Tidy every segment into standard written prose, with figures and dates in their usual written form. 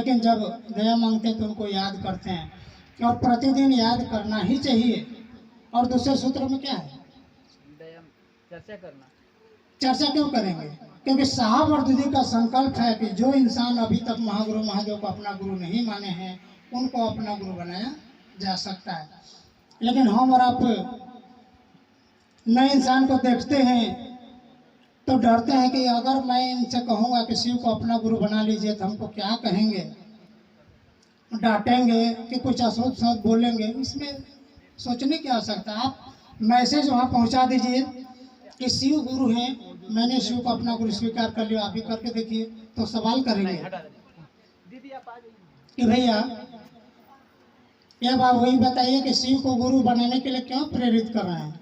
लेकिन जब दया मांगते हैं तो उनको याद करते हैं, और प्रतिदिन याद करना ही चाहिए। और दूसरे सूत्र में क्या है? चर्चा करना। चर्चा क्यों करेंगे? क्योंकि साहब और दीदी का संकल्प है कि जो इंसान अभी तक महागुरु महादेव को अपना गुरु नहीं माने हैं, उनको अपना गुरु बनाया जा सकता है। लेकिन हम और आप नए इंसान को देखते हैं तो डरते हैं कि अगर मैं इनसे कहूँगा कि शिव को अपना गुरु बना लीजिए तो हमको क्या कहेंगे, डांटेंगे कि कुछ अशुभ शब्द बोलेंगे। इसमें सोचने की आवश्यकता। आप मैसेज वहाँ पहुँचा दीजिए कि शिव गुरु हैं, मैंने शिव को अपना गुरु स्वीकार कर लिया, आप भी करके देखिए। तो सवाल करेंगे कि भैया अब आप वही बताइए कि शिव को गुरु बनाने के लिए क्यों प्रेरित कर रहे हैं।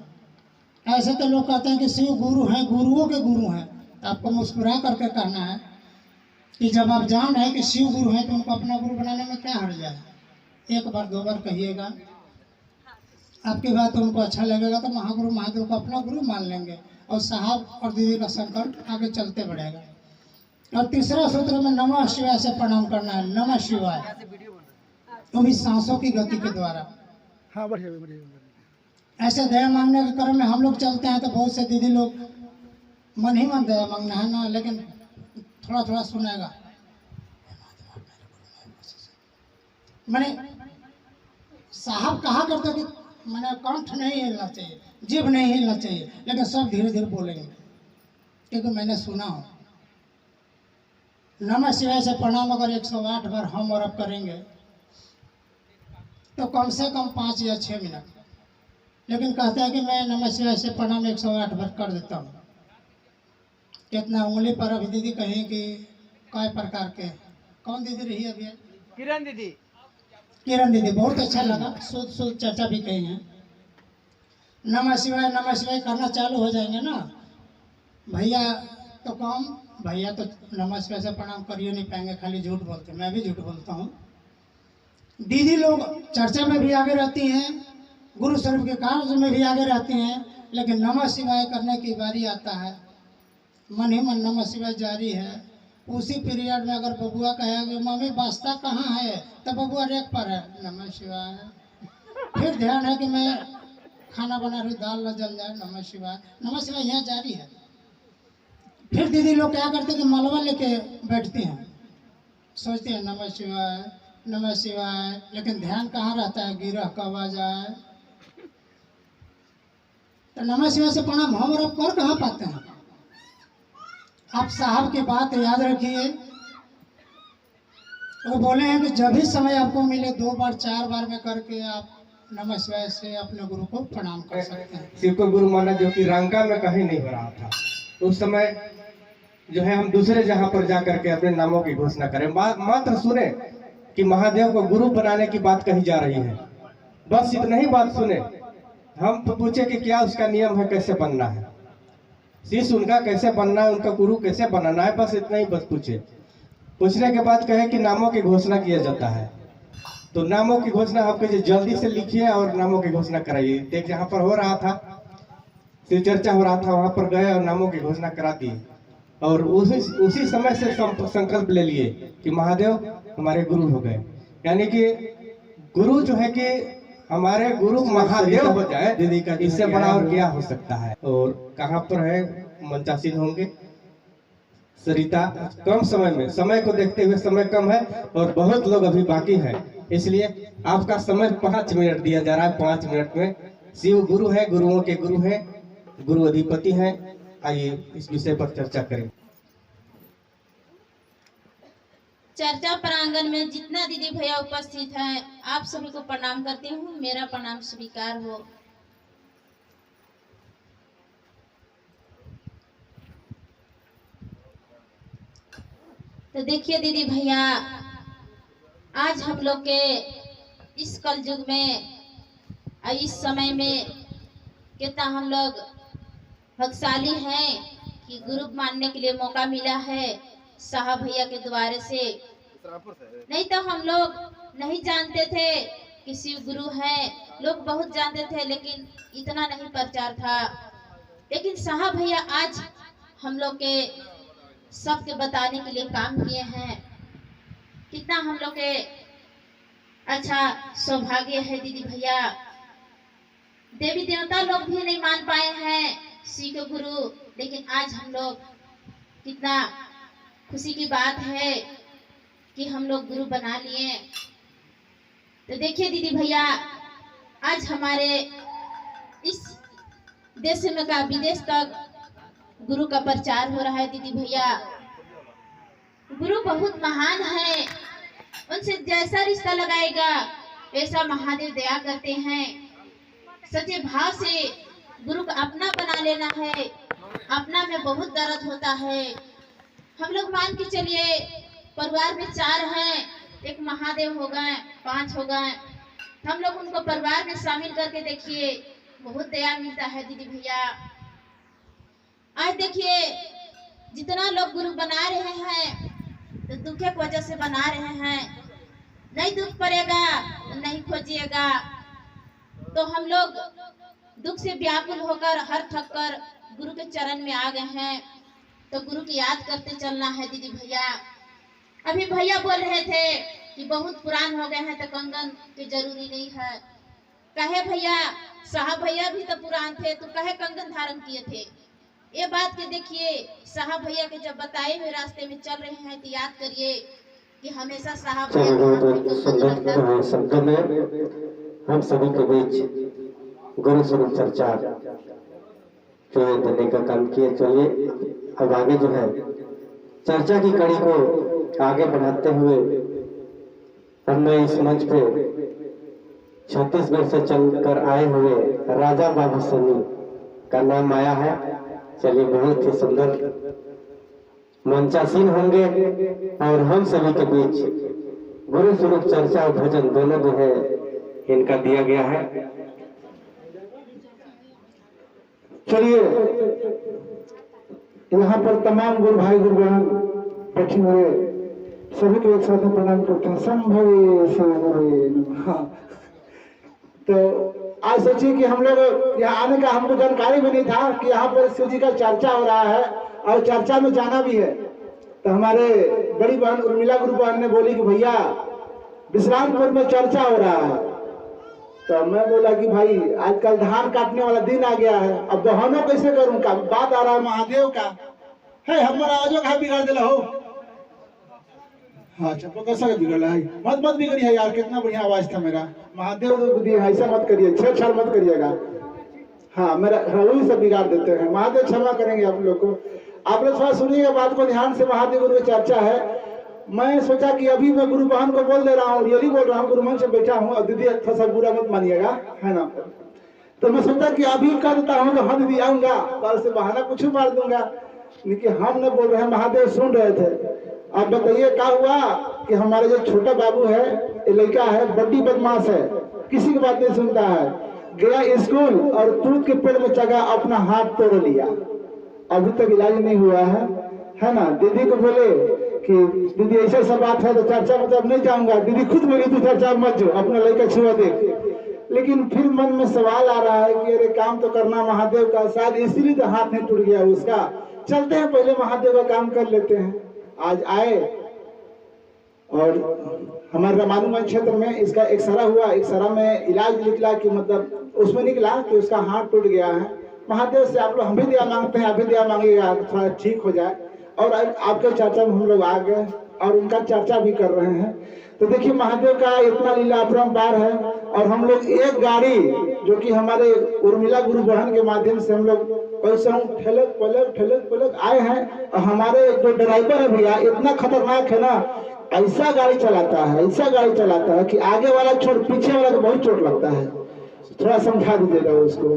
ऐसे तो लोग कहते हैं कि शिव गुरु हैं, गुरुओं के गुरु हैं। तो आपको मुस्कुरा करके कहना है कि जब आप जान रहे हैं कि शिव गुरु हैं तो उनको अपना गुरु बनाने में क्या हर्ज है। एक बार दो बार कहिएगा, आपकी बात उनको अच्छा लगेगा तो महागुरु महादेव को अपना गुरु मान लेंगे और साहब और दीदी का संकल्प आगे चलते बढ़ेगा। और तीसरा सूत्र में नमः शिवाय से प्रणाम करना है। नमः शिवाय, तो भी सांसों की गति के द्वारा। हाँ बढ़िया बढ़िया। ऐसे दया मांगने के क्रम में हम लोग चलते हैं तो बहुत से दीदी लोग मन ही मन दया मांगना है ना, लेकिन थोड़ा थोड़ा सुनेगा। मैंने साहब कहा करते कि मैंने कंठ नहीं हिलना चाहिए, जीभ नहीं हिलना चाहिए, लेकिन सब धीरे धीरे बोलेंगे क्योंकि मैंने सुना हो। नमः शिवाय से प्रणाम अगर 108 बार हम और अब करेंगे तो कम से कम 5 या 6 मिनट। लेकिन कहते हैं कि मैं नमः शिवाय से प्रणाम 108 बार कर देता हूँ। कितना उंगली पर अभी दीदी कहें कि कई प्रकार के, कौन दीदी रही अभी? किरण दीदी। किरण दीदी, बहुत अच्छा लगा। शुद्ध चर्चा भी कही है। नमः शिवाय करना चालू हो जाएंगे ना भैया तो कम, भैया तो नमः शिवाय से प्रणाम करिए नहीं पाएंगे, खाली झूठ बोलते। मैं भी झूठ बोलता हूँ। दीदी लोग चर्चा में भी आगे रहती हैं, गुरु स्वरूप के कार्य में भी आगे रहती हैं, लेकिन नमः शिवाय करने की बारी आता है, मन ही मन नमः शिवाय जारी है। उसी पीरियड में अगर बबुआ कहेगा मम्मी बास्ता कहाँ है, तो बबुआ रेक पर है, नमः शिवाय। फिर ध्यान है कि मैं खाना बना रही, दाल न जल जाए, नमः शिवाय यहाँ जारी है। फिर दीदी लोग क्या करते कि मलबा लेके बैठती हैं, सोचती हैं नमः शिवाय, लेकिन ध्यान कहाँ रहता है, गिरह कब आ जाए। तो नमः शिवाय से प्रणाम हम और आप कर कहाँ पाते हैं। आप साहब की बात याद रखिए, वो बोले हैं कि जब भी समय आपको मिले 2 बार 4 बार में करके आप नमः शिवाय से अपने गुरु को प्रणाम कर सकते हैं। शिव को गुरु माना जो कि लंका में कहीं नहीं हो रहा था। उस समय जो है हम दूसरे जहां पर जा करके अपने नामों की घोषणा करें, मात्र सुने कि महादेव को गुरु बनाने की बात कही जा रही है, बस इतना ही बात सुने। हम तो पूछे कि क्या उसका नियम है, कैसे बनना है, शिष्य उनका कैसे बनना है, उनका गुरु कैसे बनाना है, बस इतना ही बस पूछे। पूछने के बाद कहे कि नामों की घोषणा किया जाता है। तो नामों की घोषणा आप कहिए जल्दी से लिखिए और नामों की घोषणा कराइए। देख यहाँ पर हो रहा था, शिव चर्चा हो रहा था, वहां पर गए और नामों की घोषणा करा दी। और उसी समय से संकल्प ले लिए कि महादेव हमारे गुरु हो गए। यानी कि गुरु जो है कि हमारे गुरु महादेव हो जाए, दीदी का इससे बड़ा और क्या हो सकता है। और कहाँ पर है मंचासीन होंगे सरिता। कम समय में, समय को देखते हुए समय कम है और बहुत लोग अभी बाकी हैं, इसलिए आपका समय 5 मिनट दिया जा रहा है। 5 मिनट में शिव गुरु है, गुरुओं के गुरु हैं, गुरु अधिपति हैं। आइए इस विषय पर चर्चा करें। चर्चा प्रांगण में जितना दीदी भैया उपस्थित हैं, आप सभी को प्रणाम करती हूँ। मेरा प्रणाम स्वीकार हो। तो देखिए दीदी भैया, आज हम लोग के इस कलयुग में इस समय में कितना हम लोग भाग्यशाली हैं कि गुरु मानने के लिए मौका मिला है साहब भैया के द्वारे से। नहीं तो हम लोग नहीं जानते थे कि शिव गुरु है। लोग बहुत जानते थे लेकिन इतना नहीं प्रचार था। लेकिन साहब भैया आज हम लोग के सबके बताने के लिए काम किए हैं। कितना हम लोग के अच्छा सौभाग्य है दीदी भैया। देवी देवता लोग भी नहीं मान पाए हैं श्री के गुरु, लेकिन आज हम लोग कितना खुशी की बात है कि हम लोग गुरु बना लिए। तो देखिए दीदी भैया, आज हमारे इस देश में का विदेश तक गुरु का प्रचार हो रहा है दीदी भैया। गुरु बहुत महान है, उनसे जैसा रिश्ता लगाएगा वैसा महादेव दया करते हैं। सच्चे भाव से गुरु को अपना बना लेना है। अपना में बहुत दर्द होता है। हम लोग मान के चलिए परिवार में 4 हैं, एक महादेव हो गए, 5 हो गए, हम लोग उनको परिवार में शामिल करके देखिए, बहुत दया मिलता है दीदी भैया। आज देखिए जितना लोग गुरु बना रहे हैं तो दुख की वजह से बना रहे हैं। नहीं दुख पड़ेगा तो नहीं खोजिएगा। तो हम लोग दुख से व्याकुल होकर हर थक कर गुरु के चरण में आ गए हैं। तो गुरु की याद करते चलना है दीदी भैया। अभी भैया बोल रहे थे कि बहुत पुरान हो गए हैं तो कंगन की जरूरी नहीं है। कहे भैया, साहब भैया भी तो पुरान थे तो कहे कंगन धारण किए थे। ये बात के देखिए, साहब भैया के जब बताए हुए रास्ते में चल रहे हैं तो याद करिए कि हमेशा साहब भैया शब्द में हम सभी के बीच गुरु स्वरूप चर्चा जो है देने का काम किए। चलिए अब आगे जो है चर्चा की कड़ी को आगे बढ़ाते हुए अब मैं इस मंच पे छत्तीसगढ़ से चलकर आए हुए राजा बाबू सनी का नाम आया है। चलिए बहुत ही सुंदर मंचासीन होंगे और हम सभी के बीच गुरु स्वरूप चर्चा और भजन दोनों जो है इनका दिया गया है। चलिए यहाँ पर तमाम गुरु भाई गुरु बहन बैठे हुए सभी को एक साथ में प्रणाम करते हैं। संभवे शिवगुरुवे नमः। तो आज सोचिए कि हम लोग यहाँ आने का हमको जानकारी भी नहीं था कि यहाँ पर शिव जी का चर्चा हो रहा है और चर्चा में जाना भी है। तो हमारे बड़ी बहन उर्मिला गुरु बहन ने बोली कि भैया विश्रामपुर में चर्चा हो रहा है। तो मैं बोला कि भाई आजकल धान काटने वाला दिन आ गया है, अब बहनों कैसे करूं का बात आ रहा है महादेव का है। हमारा आवाजों का बिगाड़ दिला हो। हाँ चप्पो कैसा बिगड़ है, मत बिगड़ी है यार, कितना बढ़िया आवाज था मेरा। महादेव ऐसा मत करिए, छेड़छाड़ मत करिएगा। हाँ मेरा वही सब बिगाड़ देते हैं। महादेव क्षमा करेंगे आप लोग को। आप लोग थोड़ा सुनिएगा बात को ध्यान से। महादेव गुरु की चर्चा है। मैं सोचा कि अभी मैं गुरु बहन को बोल दे रहा हूँ, रियली बोल रहा हूँ, गुरु मंच से बैठा हूँ। अब दीदी थोड़ा सा बुरा मत मानिएगा, है ना। तो मैं सोचा कि अभी कर देता हूँ तो हाँ दीदी आऊंगा, कल से बहाना कुछ मार दूंगा। लेकिन हम न बोल रहे हैं, महादेव सुन रहे थे। अब बताइए क्या हुआ कि हमारे जो छोटा बाबू है, ये लड़का है, बड्डी बदमाश है, किसी की बात नहीं सुनता है। गया स्कूल और दूध के पेड़ में चढ़ा, अपना हाथ तोड़ लिया। अभी तक इलाज नहीं हुआ है ना। दीदी को बोले कि दीदी ऐसा सब बात है तो चर्चा मतलब नहीं जाऊंगा। दीदी खुद बोली तू चर्चा मत जो, अपना लड़का छुआ देख। लेकिन फिर मन में सवाल आ रहा है कि अरे काम तो करना महादेव का, शायद इसीलिए तो हाथ नहीं टूट गया उसका। चलते हैं पहले महादेव का काम कर लेते हैं। आज आए और हमारे रामानुगंज क्षेत्र में इसका एक्सरा हुआ। एक्सरा में इलाज निकला कि मतलब उसमें निकला कि उसका हाथ टूट गया है। महादेव से आप लोग हम भी दया मांगते हैं, आप भी दया मांगिएगा थोड़ा ठीक हो जाए। और आपके चर्चा में हम लोग आ गए और उनका चर्चा भी कर रहे हैं। तो देखिए महादेव का इतना लीला अपरंपार है। और हम लोग एक गाड़ी जो कि हमारे उर्मिला गुरु बहन के माध्यम से हम लोग कैसे ठलक पलक आए हैं। और हमारे जो ड्राइवर है भैया इतना खतरनाक है ना, ऐसा गाड़ी चलाता है कि आगे वाला चोट पीछे वाला को बहुत चोट लगता है। थोड़ा समझा दीजिएगा उसको।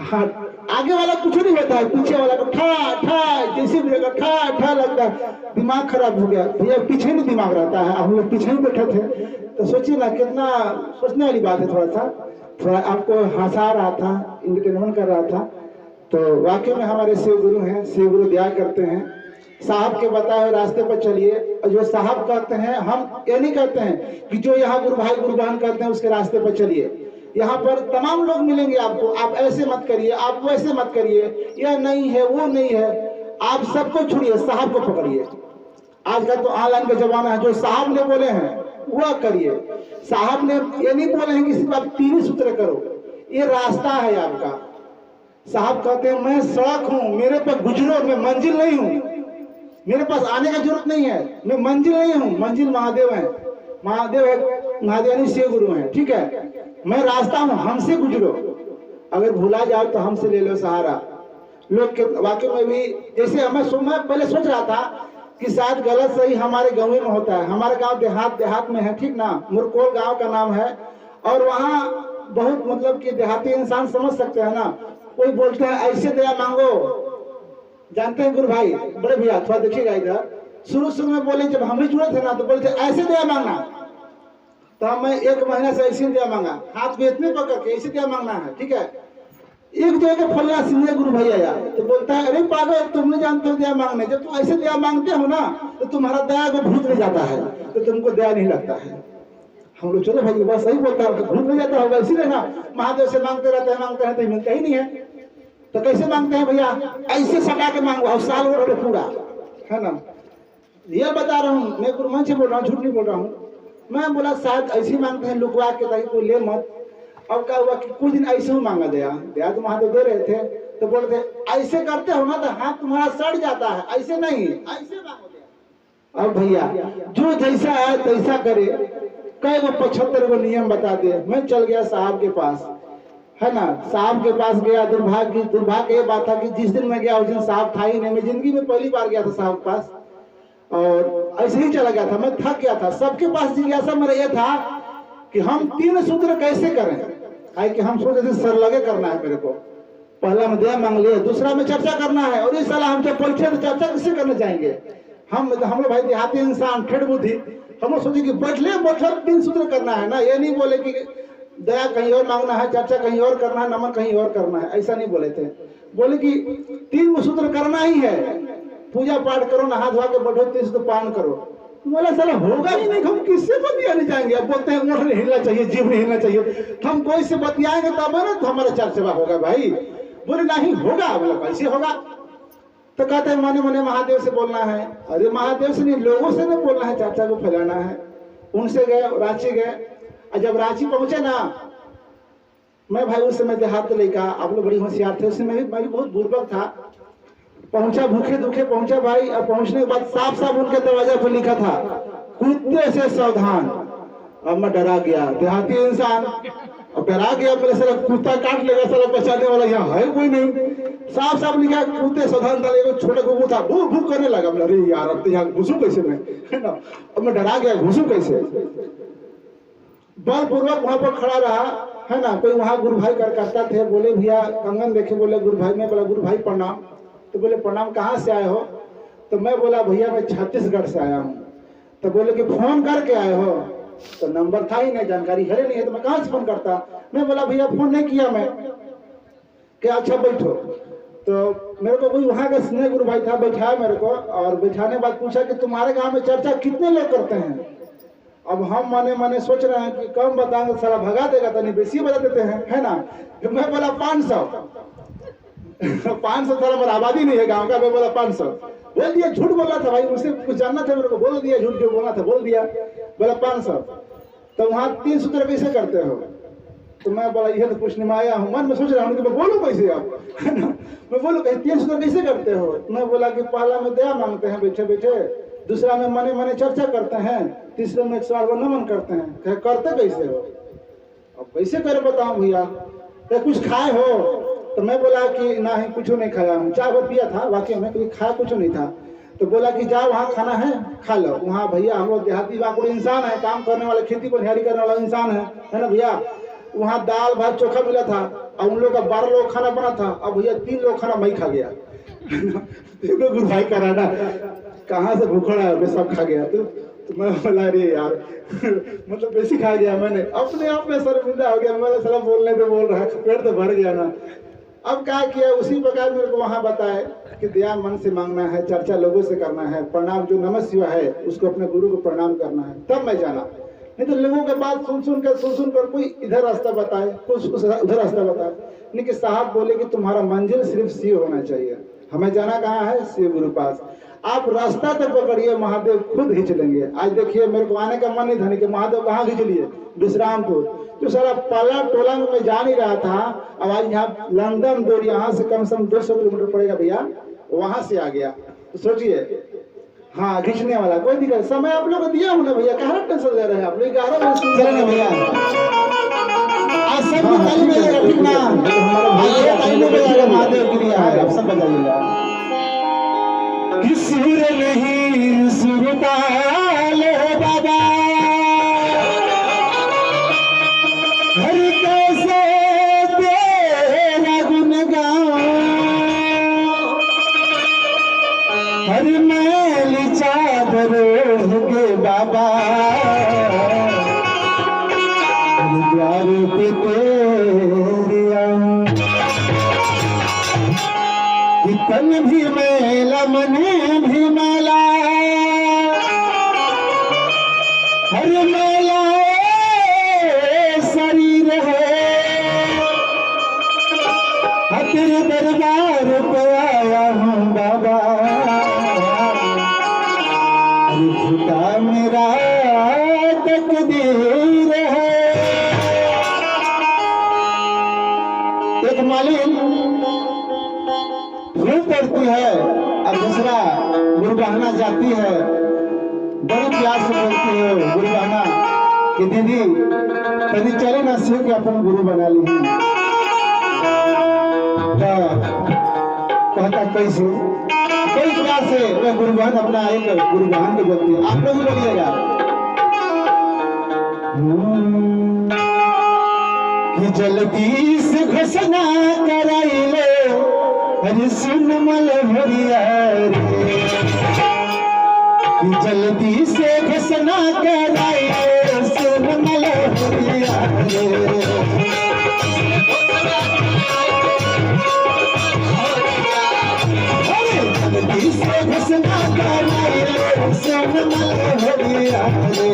हाँ आगे वाला कुछ नहीं होता है, पीछे वाला को ठा जैसे भी ठा लगता है। दिमाग खराब हो गया भैया, पीछे नहीं दिमाग रहता है। हम लोग पीछे ही बैठे थे तो सोचिए ना कितना सोचने वाली बात है। थोड़ा आपको हंसा रहा था, इंटरटेनमेंट कर रहा था। तो वाकई में हमारे शिव गुरु हैं, शिव गुरु दया करते हैं। साहब के बताए हुए रास्ते पर चलिए। और जो साहब कहते हैं, हम ये नहीं कहते हैं कि जो यहाँ गुरु भाई गुरु बहन कहते हैं उसके रास्ते पर चलिए। यहाँ पर तमाम लोग मिलेंगे आपको, आप ऐसे मत करिए, आप वैसे मत करिए, यह नहीं है वो नहीं है। आप सबको छोड़िए, साहब को पकड़िए। आज का तो ऑनलाइन का जमाना है, जो साहब ने बोले हैं वह करिए। साहब ने ये नहीं बोले हैं कि सिर्फ आप 3 ही सूत्र करो, ये रास्ता है आपका। साहब कहते हैं मैं सड़क हूं, मेरे पर गुजरो, मैं मंजिल नहीं हूं, मेरे पास आने का जरूरत नहीं है, मैं मंजिल नहीं हूं, मंजिल महादेव है, महादेव है, महादेवनी शिव गुरु है, ठीक है। मैं रास्ता हूं, हमसे गुजरो, अगर भूला जाओ तो हमसे ले लो सहारा। लोग के वाकई में भी जैसे मैं पहले सोच रहा था कि शायद गलत सही हमारे गाँव में होता है। हमारे गांव देहात में है, ठीक ना, मुरकोल गांव का नाम है, और वहाँ बहुत मतलब कि देहाती इंसान समझ सकते हैं ना। कोई बोलते हैं ऐसे दया मांगो, जानते हैं गुरु भाई बड़े भैया, थोड़ा देखिएगा इधर, शुरू में बोले जब हमें जरूरत है ना तो बोलते ऐसे दया मांगना, तो मैं 1 महीना से ऐसे दया मांगा, हाथ में इतने पकड़ के ऐसे दया मांगना है, ठीक है। एक जगह फलना सीनियर गुरु भैया आया तो बोलता है अरे पागल, तुम नहीं जानते हो दया मांगने, जब तुम ऐसे दया मांगते हो ना तो तुम्हारा दया को भूत नहीं जाता है, तो तुमको दया नहीं लगता है। हम लोग चलो भाई बस सही बोलता है, भूत नहीं जाता होगा, इसीलिए ना महादेव से मांगते रहते हैं तो मिलता ही नहीं है। तो कैसे मांगते हैं भैया, ऐसे सटा के मांगो और साल भर पूरा, है ना। ये बता रहा हूँ मैं, गुरु मन से बोल रहा हूँ, झूठ नहीं बोल रहा हूँ। मैं बोला शायद ऐसे ही मांगते हैं लुकवा के, ताकि कोई ले मत। अब क्या हुआ कि कुछ दिन ऐसे ही मांगा दया तो महादेव दे रहे थे, तो बोलते ऐसे करते हो ना तो हाथ तुम्हारा सड़ जाता है, ऐसे नहीं, ऐसे मांगो दया। अब भैया जो जैसा है तैसा करे, कई वो 75 को नियम बता दे। मैं चल गया साहब के पास, है ना, साहब के पास गया। दुर्भाग्य ये बात था कि जिस दिन मैं गया उस दिन साहब था ही नहीं। मैं जिंदगी में पहली बार गया था साहब के पास, और ऐसे ही चला गया था, मैं थक गया था। सबके पास जिज्ञासा मेरा ये था कि हम 3 सूत्र कैसे करें, है कि हम सोचे थे सरलगे करना है मेरे को। पहला में दया मांग लिया, दूसरा में चर्चा करना है, और इस साल हम जब बैठे तो चर्चा किससे करने जाएंगे। हम लोग भाई देहाती इंसान, ठेठ बुद्धि, हम लोग सोचे कि बैठले 3 सूत्र करना है ना। ये नहीं बोले कि दया कहीं और मांगना है, चर्चा कहीं और करना है, नमन कहीं और करना है, ऐसा नहीं बोले थे। बोले कि 3 सूत्र करना ही है, पूजा पाठ करो, नहा धोआ के बैठो, 3 सूत्र पालन करो। बोला साला होगा ही नहीं, हम किससे बतियाने जाएंगे। अब बोलते हैं ऊँट नहीं हिलना चाहिए, जीभ नहीं हिलना चाहिए, हम कोई से बतियाएंगे तब है ना तो हमारा चर्चा होगा भाई। बोले नहीं होगा, बोला कैसे होगा। तो कहते हैं मने मने महादेव से बोलना है। अरे महादेव से नहीं, लोगों से नहीं बोलना है, चर्चा को फैलाना है। उनसे गए, रांची गए, और जब रांची पहुंचे ना, मैं भाई उस समय देहात लेकर, आप लोग बड़ी होशियार थे, उस समय मैं भी बहुत बुर्बक था। पहुंचा भूखे दुखे पहुंचा भाई, और पहुंचने के बाद साफ साफ उनके दरवाजा पर लिखा था कुत्ते से सावधान। अब मैं डरा गया, देहाती इंसान, अब डरा गया, मेरे साला कुत्ता काट लेगा, साला बचाने वाला यहाँ है कोई नहीं। साफ साफ लिखा कुत्ते सावधान था, एक छोटा गुब्बू था, भूख भूख करने लगा। अरे यार अब तो यहाँ घुसूं कैसे मैं, है ना। अब मैं डरा गया, घुसूं कैसे। बलपूर्वक वहां पर खड़ा रहा, है ना। कोई वहां गुरु भाई करता थे, बोले भैया कंगन देखे, बोले गुरु भाई। मैं बोला गुरु भाई प्रणाम। तो बोले प्रणाम, कहाँ से आए हो। तो मैं बोला भैया मैं छत्तीसगढ़ से आया हूँ। तो बोले कि फोन करके आए हो। तो नंबर था ही नहीं, जानकारी है नहीं है, तो मैं कहाँ से फोन करता। मैं बोला भैया फोन नहीं किया मैं, क्या अच्छा बैठो। तो मेरे को कोई वहाँ का स्नेह गुरु भाई था, बैठाया मेरे को, और बैठाने बाद पूछा कि तुम्हारे गाँव में चर्चा कितने लोग करते हैं। अब हम माने माने सोच रहे हैं कि कम बताएंगे सारा भगा देगा, तो नहीं बेसी बता देते हैं, है ना। तो मैं बोला 500 500 साल हमारा आबादी नहीं है गांव का। मैं बोला 500, बोल दिया। झूठ बोला था भाई, मुझसे कुछ जानना था मेरे को, बोल दिया। झूठ जो बोलना था बोल दिया, बोला 500। तो वहाँ 3 सूत्र कैसे करते हो। तो मैं बोला यह तो पूछने में आया हूँ। मन में सोच रहा हूँ कि मैं बोलूँ कैसे आप, है ना। मैं बोलूँ 3 सूत्र कैसे करते हो। मैं बोला कि पहला में दया मांगते हैं बैठे बैठे, दूसरा में मने मने चर्चा करते हैं, तीसरे में 108 बार नमन करते हैं। करते कैसे हो, अब कैसे करे बताऊं भैया। क्या कुछ खाए हो। तो मैं बोला कि नहीं कुछ नहीं खाया हूँ, चाय बहुत पिया था वाकई में, कोई खाया कुछ नहीं था। तो बोला कि जाओ वहाँ खाना है खा लो। वहाँ भैया हम लोग देहाती वाकुड़ इंसान है, काम करने वाले, खेती को निहारी करने वाला इंसान है ना भैया। वहाँ दाल भात चोखा मिला था, और उन लोग का 12 लोग खाना बना था। अब भैया 3 लोग खाना मैं खा गया। गुरु भाई का रहना कहाँ से भूखड़ा है, मैं सब खा गया। तो मैं बोला अरे यार मतलब बेसी खा गया मैंने, अपने आप में शर्मिंदा हो गया। मैं साला बोलने पे बोल रहा, पेट तो भर गया ना। अब क्या किया, उसी प्रकार मेरे को वहाँ बताए कि दया मन से मांगना है, चर्चा लोगों से करना है, प्रणाम जो नमः शिवाय है उसको अपने गुरु को प्रणाम करना है। तब मैं जाना, नहीं तो लोगों के बात सुन सुन कर कोई इधर रास्ता बताए, कुछ उधर रास्ता बताए। नहीं कि साहब बोले कि तुम्हारा मंजिल सिर्फ शिव होना चाहिए। हमें जाना कहाँ है, शिव गुरु पास। आप रास्ता तक पकड़िए, महादेव खुद खींच लेंगे। आज देखिए मेरे को आने का मन नहीं था, नहीं कि महादेव कहाँ खींच लिए, विश्रामपुर। तो सारा पाला टोला में मैं जा नहीं रहा था, अब आज यहाँ लंदन दूर, यहाँ से कम से कम 200 किलोमीटर पड़ेगा भैया, वहां से आ गया। तो सोचिए, हाँ खींचने वाला कोई दिक्कत, समय आप लोग को दिया हूँ ना भैया, कहाँ टेंशन ले रहे हैं आप लोग। 11 बजे चले ना भैया, आज सब ताली बजेगा, ठीक ना, हमारा ताली बजेगा, महादेव क्रिया है, आप सब बजाइएगा। सुर नहीं सुरताल हो बाबा, हर कैसे तेरा गुण गाऊं, हर मैल चादर के बाबा, द्वार पे तेरे आऊं, तन भी मैला मन भी मैला, हर मैला शरीर है, तेरे दरबार पे आया हूँ बाबा, झूठा मेरा तकदीर है। एक मालिक फूल तोड़ती है और दूसरा गुरबहना जाती है, बड़ी प्यार से बोलती है गुरबहना कि दीदी कभी चले ना सीख के अपन गुरु बना ली। कहता कैसे, कई प्यार से वह गुरबहन अपना एक गुरबहन को बोलती है, आप लोग भी बोलिएगा कि जल्दी से घोषणा कराई ले, अरे सुन मल भरिया रे, जल्दी से घोषणा कराई ले, सुन मल भरिया रे, जल्दी से घोषणा कराई ले, सुन मल भरिया रे,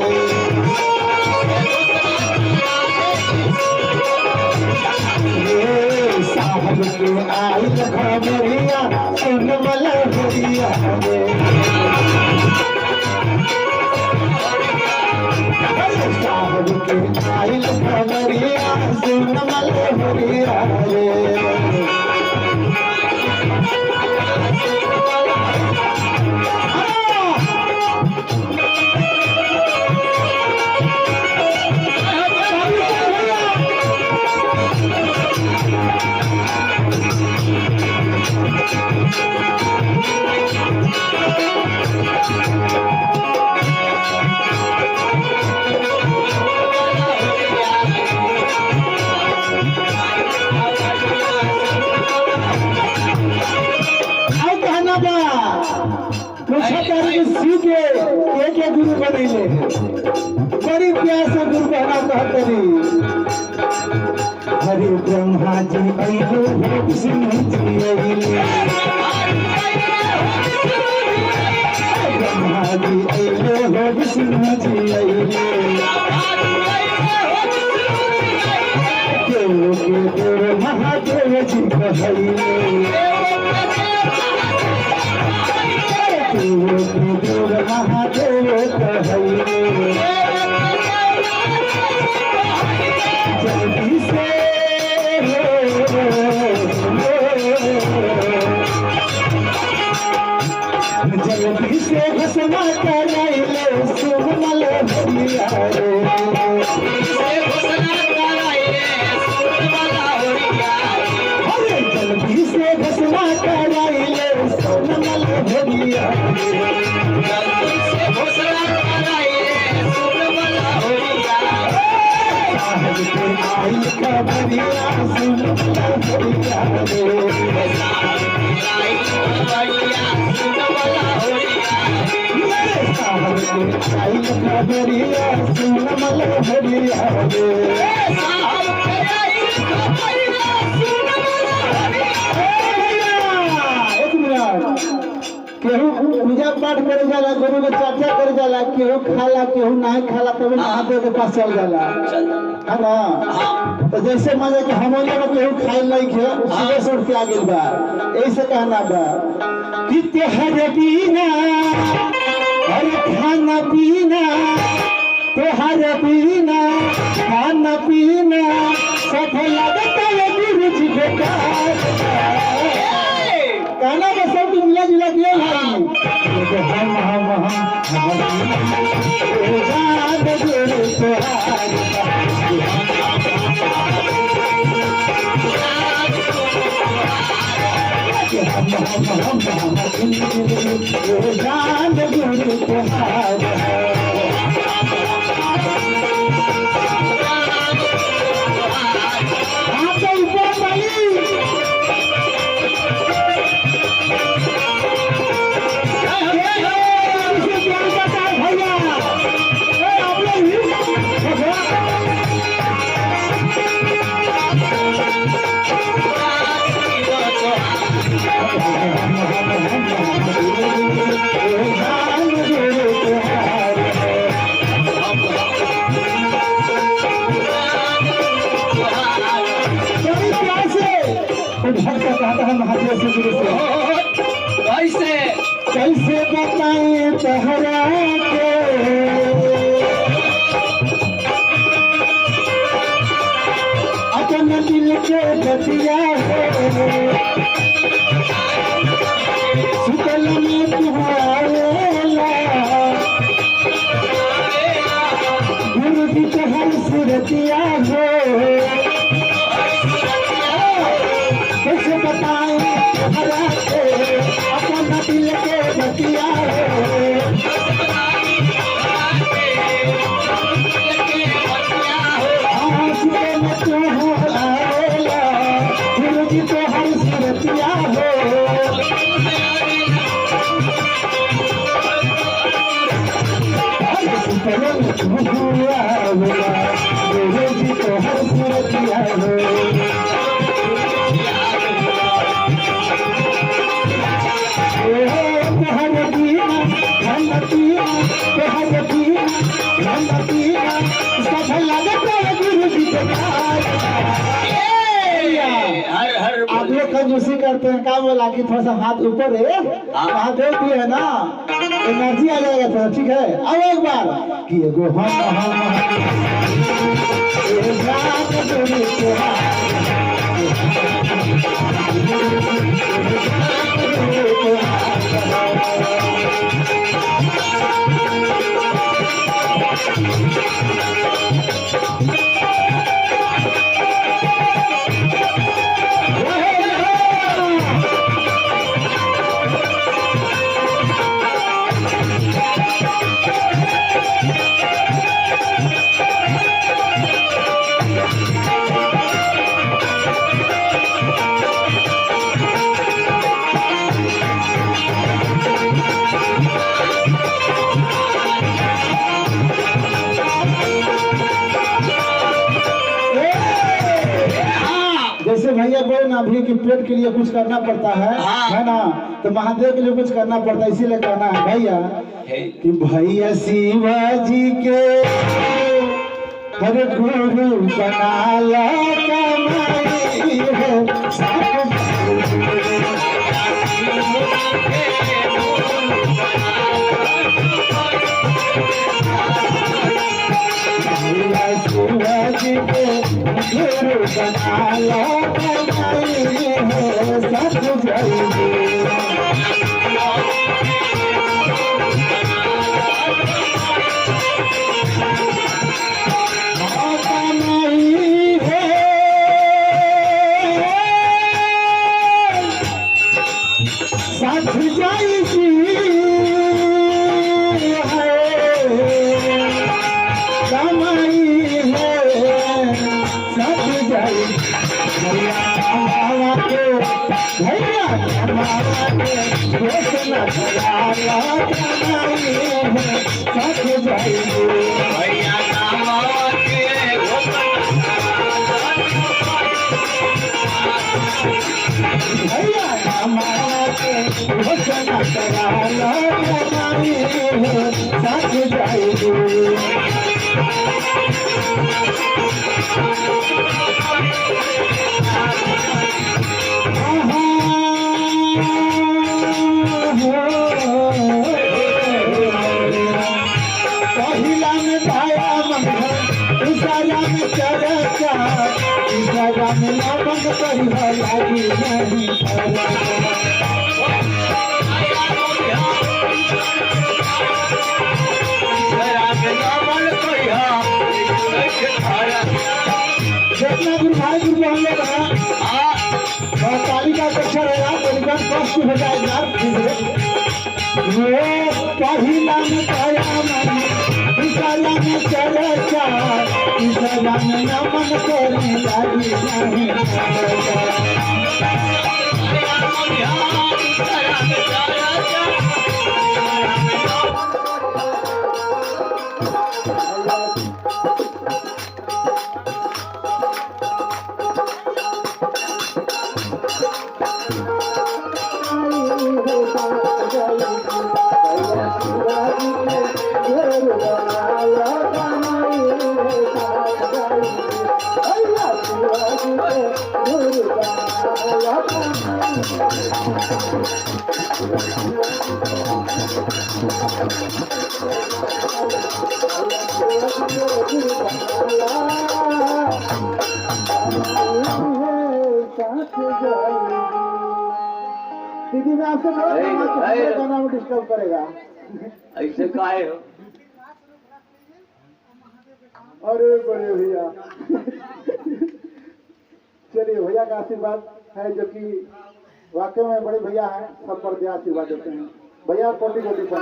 साहब के आई खबरिया, सुन मल भरिया रे, साहब के आई खबरिया, सुन मल भरिया रे, के गुरु बनैले बड़ी प्यार से गुरु कहना कहतरी, हरे ब्रह्मा जी अइले, विष्णु जी अइले, ब्रह्मा जी अइले, विष्णु जी अइले, देव के देव महादेव जी कहैले, देव महादेव कहैले, जल्दी से जल्दी से घोषणा कराइले, सुन मल भरिया रे, जल्दी से घोषणा कराइले, सुन मल भरिया रे, साहब के आई खबरिया, सुन मल भरिया रे, साहब के आई खबरिया, सुन मल भरिया रे। केहू पूजा पाठ करे जाला, गुरु के चर्चा करे जाला, केहू खाला केहू नहीं खाला, तब महादेव के पास चल जाला, है ना। तो जैसे माने कि हम लोग केहू खाई नहीं खे, सुबह से उठ के आ गेल बा, ऐसे कहना बा कि तेहरे बिना और खाना पीना, तेहरे बिना खाना पीना सब लगता है गुरु जी बेकार। कहना बस सब मिला जुला दिया भाई, हम जान गुरु तुम्हार कैसे बताएं तहरा के अपने दिल के बतिया है, सुतल में तुम्हारा गुरु जी के हर सुरतिया है। कैसे बताएं तहरा के अपना दिल के बतिया है, सुबह में तू हो आएला, गुरु जी तो हर सुरतिया है। सुबह में तू हो आएला, गुरु जी तो हर सुरतिया है। आप लोग कंजूसी करते हैं, क्या बोला कि थोड़ा सा हाथ ऊपर है, महादेव की है ना, एनर्जी आ जाएगा थोड़ा, ठीक है। अब एक बार कि एगो जैसे भैया बोले ना अभी कि पेट के लिए कुछ करना पड़ता है ना, तो महादेव के लिए कुछ करना पड़ता है, इसीलिए कहना है भैया कि भैया शिवाजी के हर गुरु बना ला कमाई है। शिवाजी के गुरु बना ला कमाई है, सब जाएगी। भैया घोषणा कराला जमाई हो साथ जाएगी। पहिला में पाया मन दूसरा में चर्चा तीसरा में लवंग परिवार लागी नहीं जितना भी भाई गुरु हम लोग हैं तालिका अपेक्षा रहेगा परिवार कष्ट हो जाएगा। वो पहिला में पाया मन दूसरा में चर्चा तीसरा में नमन करी लागी नहीं दीदी मैं आपसे गाना में डिस्टर्ब करेगा ऐसे काहे हो? अरे बड़े भैया चलिए भैया का आशीर्वाद है जो कि वाकई में बड़े भैया हैं, सब पर दिया आशीर्वाद देते हैं भैया कोटि कोटि पर।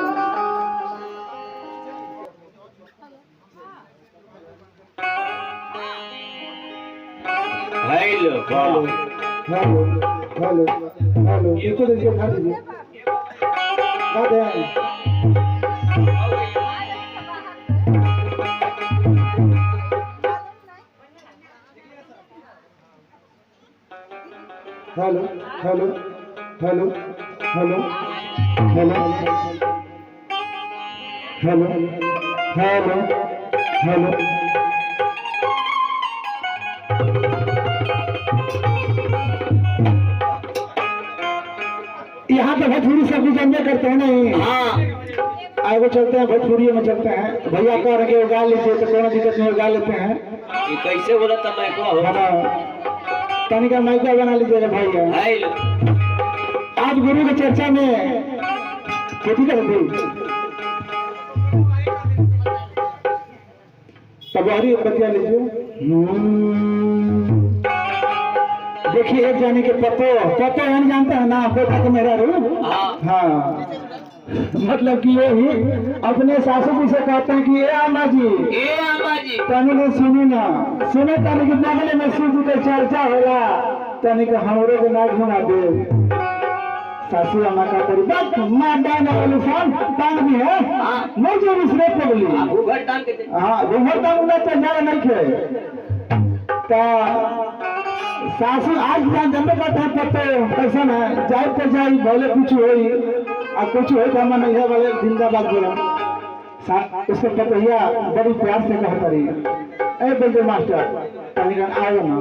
Hello hello hello hello hello इसको दीजिए उठा दीजिए hello hello hello hello hello hello hello hello यहाँ तो भोजपुरी सब कुछ जमने करते हैं नहीं। हाँ आगे चलते हैं भोजपुरी में चलते हैं भैया कह रहे उगा लीजिए तो कोई दिक्कत नहीं उगा लेते हैं। ये कैसे बोला था मैं को तनी का माइका बना लीजिएगा भैया। हेलो आज गुरु की चर्चा में खेती कर दी तबारी बतिया लीजिए। देखिए एक जाने के पतो पतो है जानते हैं ना बेटा तो मेरा रू हाँ मतलब कि ये ही अपने सासू जी से कहते हैं कि ये आमा जी तनी ने सुनी ना सुने तनी के बगले में सूजी के चर्चा होला तनी के हमरो के नाक घुमा दे सासू अम्मा का करी बात मां डाना वाली फोन टांग भी है नहीं जो इसने पगली घूंघट टांग के हाँ घूंघट टांग ना तो जा नहीं खे ता सासू आज जान जन्म करते हैं पत्ते कैसा ना जाए तो जाए भले कुछ होई और कुछ हो तो हम नहीं है वाले जिंदाबाद बोला उसके पतैया बड़ी प्यार से कहता रही ए बेटे मास्टर तनिक आओ ना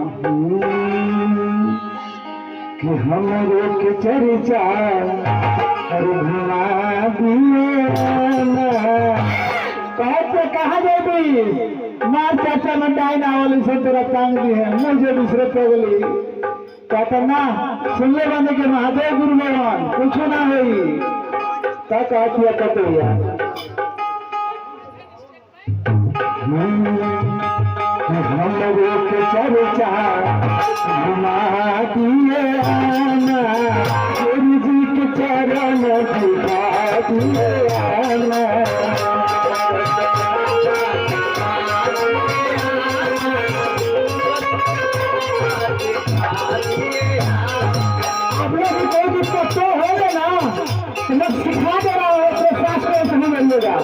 कि हम रोक के चर्चा और घुमा दिए कहते कहा जाएगी मार चाचा में डायना वाली से तेरा टांग दी है मुझे दूसरे पगली कहता ना सुन ले बंदे के महादेव गुरु भगवान कुछ ना हुई क्या कहती है कतैया हम लोग के चर्चा घुमा दिए आना गुरु जी के चरण दिखा दिए आना कोई दिक्कत तो होगा ना मैं सिखा दे रहा हूँ तो सास को समझ मिलेगा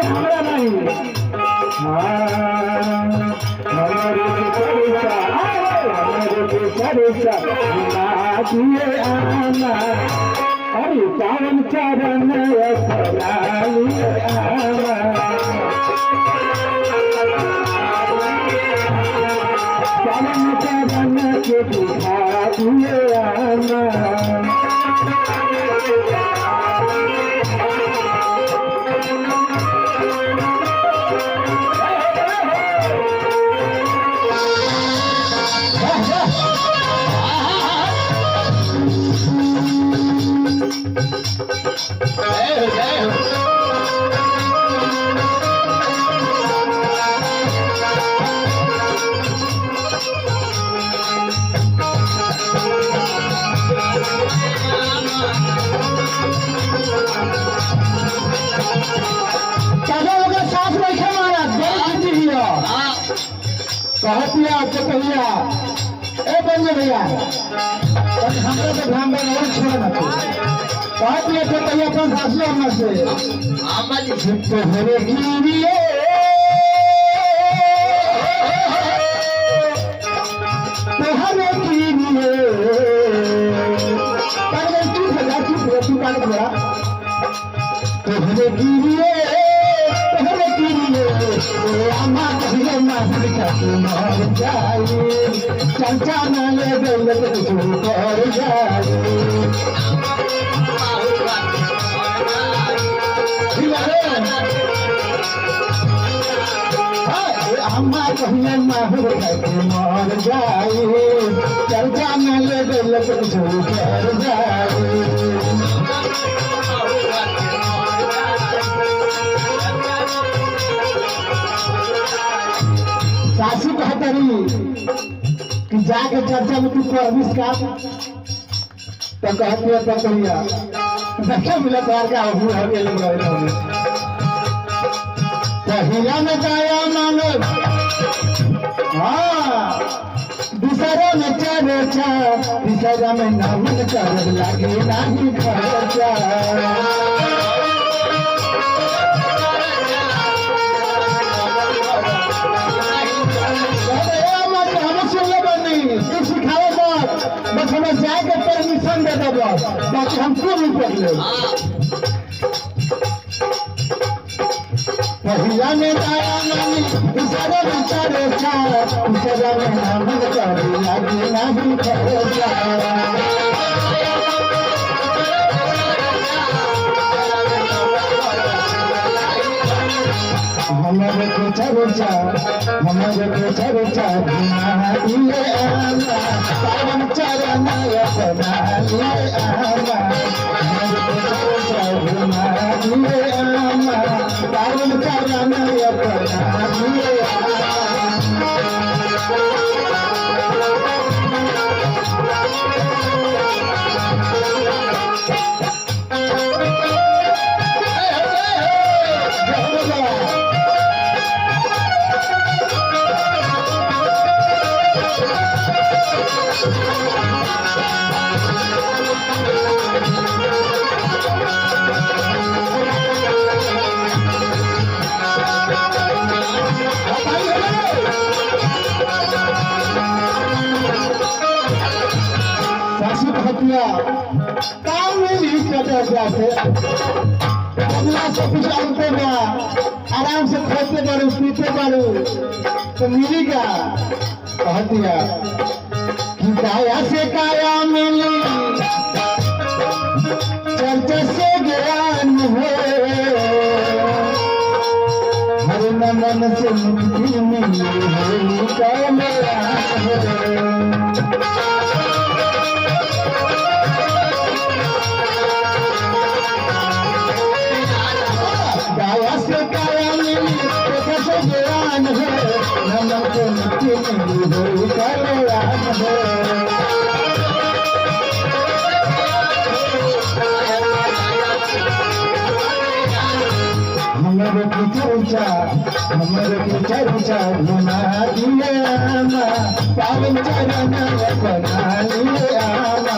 हमारा नहीं हमारे दिए आमा अरे पावन चरण अपना लिए आमा पावन चरण के दिखा दिए आमा कहतिया चकहिया ए बंजे भैया तब हमरा तो ध्यान में और छोड़ मत कहतिया चकहिया अपन सासू अम्मा से अम्मा जी तोहरे गिरिए तोहरे गिरिए पर तू भगा तू काट बड़ा तोहरे गिरिए अम्मा कहिए माफी का मर जाए चर्चा न ले गल तो कर जाए अम्मा कहिए माफी का मर जाए चर्चा न ले गल तो कर जाए सासू कहता रही कि जाके चर्चा में तू करबिस का तो कहती है पकड़िया देखा मिला तार का अबू हवे लग रहे थे पहिला में गाया मानो हाँ दूसरा में चर्चा तीसरा में नाम कर लगे नहीं खर्चा बस हमें जाके परमिशन दे दो बाकी हम क्यों नहीं कर ले पहिला में आया नानी दूसरा में चर्चा तीसरा में नाम कर लगे नहीं खर्चा हमारे को चर्चा दिए आमा पावन चरण अपना लिए आमा हमारे को चर्चा दिए आमा पावन चरण अपना लिए काम में नहीं करते जाते अगला सब कुछ आते ना आराम से खाते बारू पीते बारू तो मिलेगा कहतिया कि काया से काया मिली चर्चा से ज्ञान हो हर मन से मुक्ति मिली हो कमला ज्ञान है नमक मुक्ति मिली हो कल्याण है हमारे की चर्चा घुमा दिए आमा पावन चरण अपना लिए आमा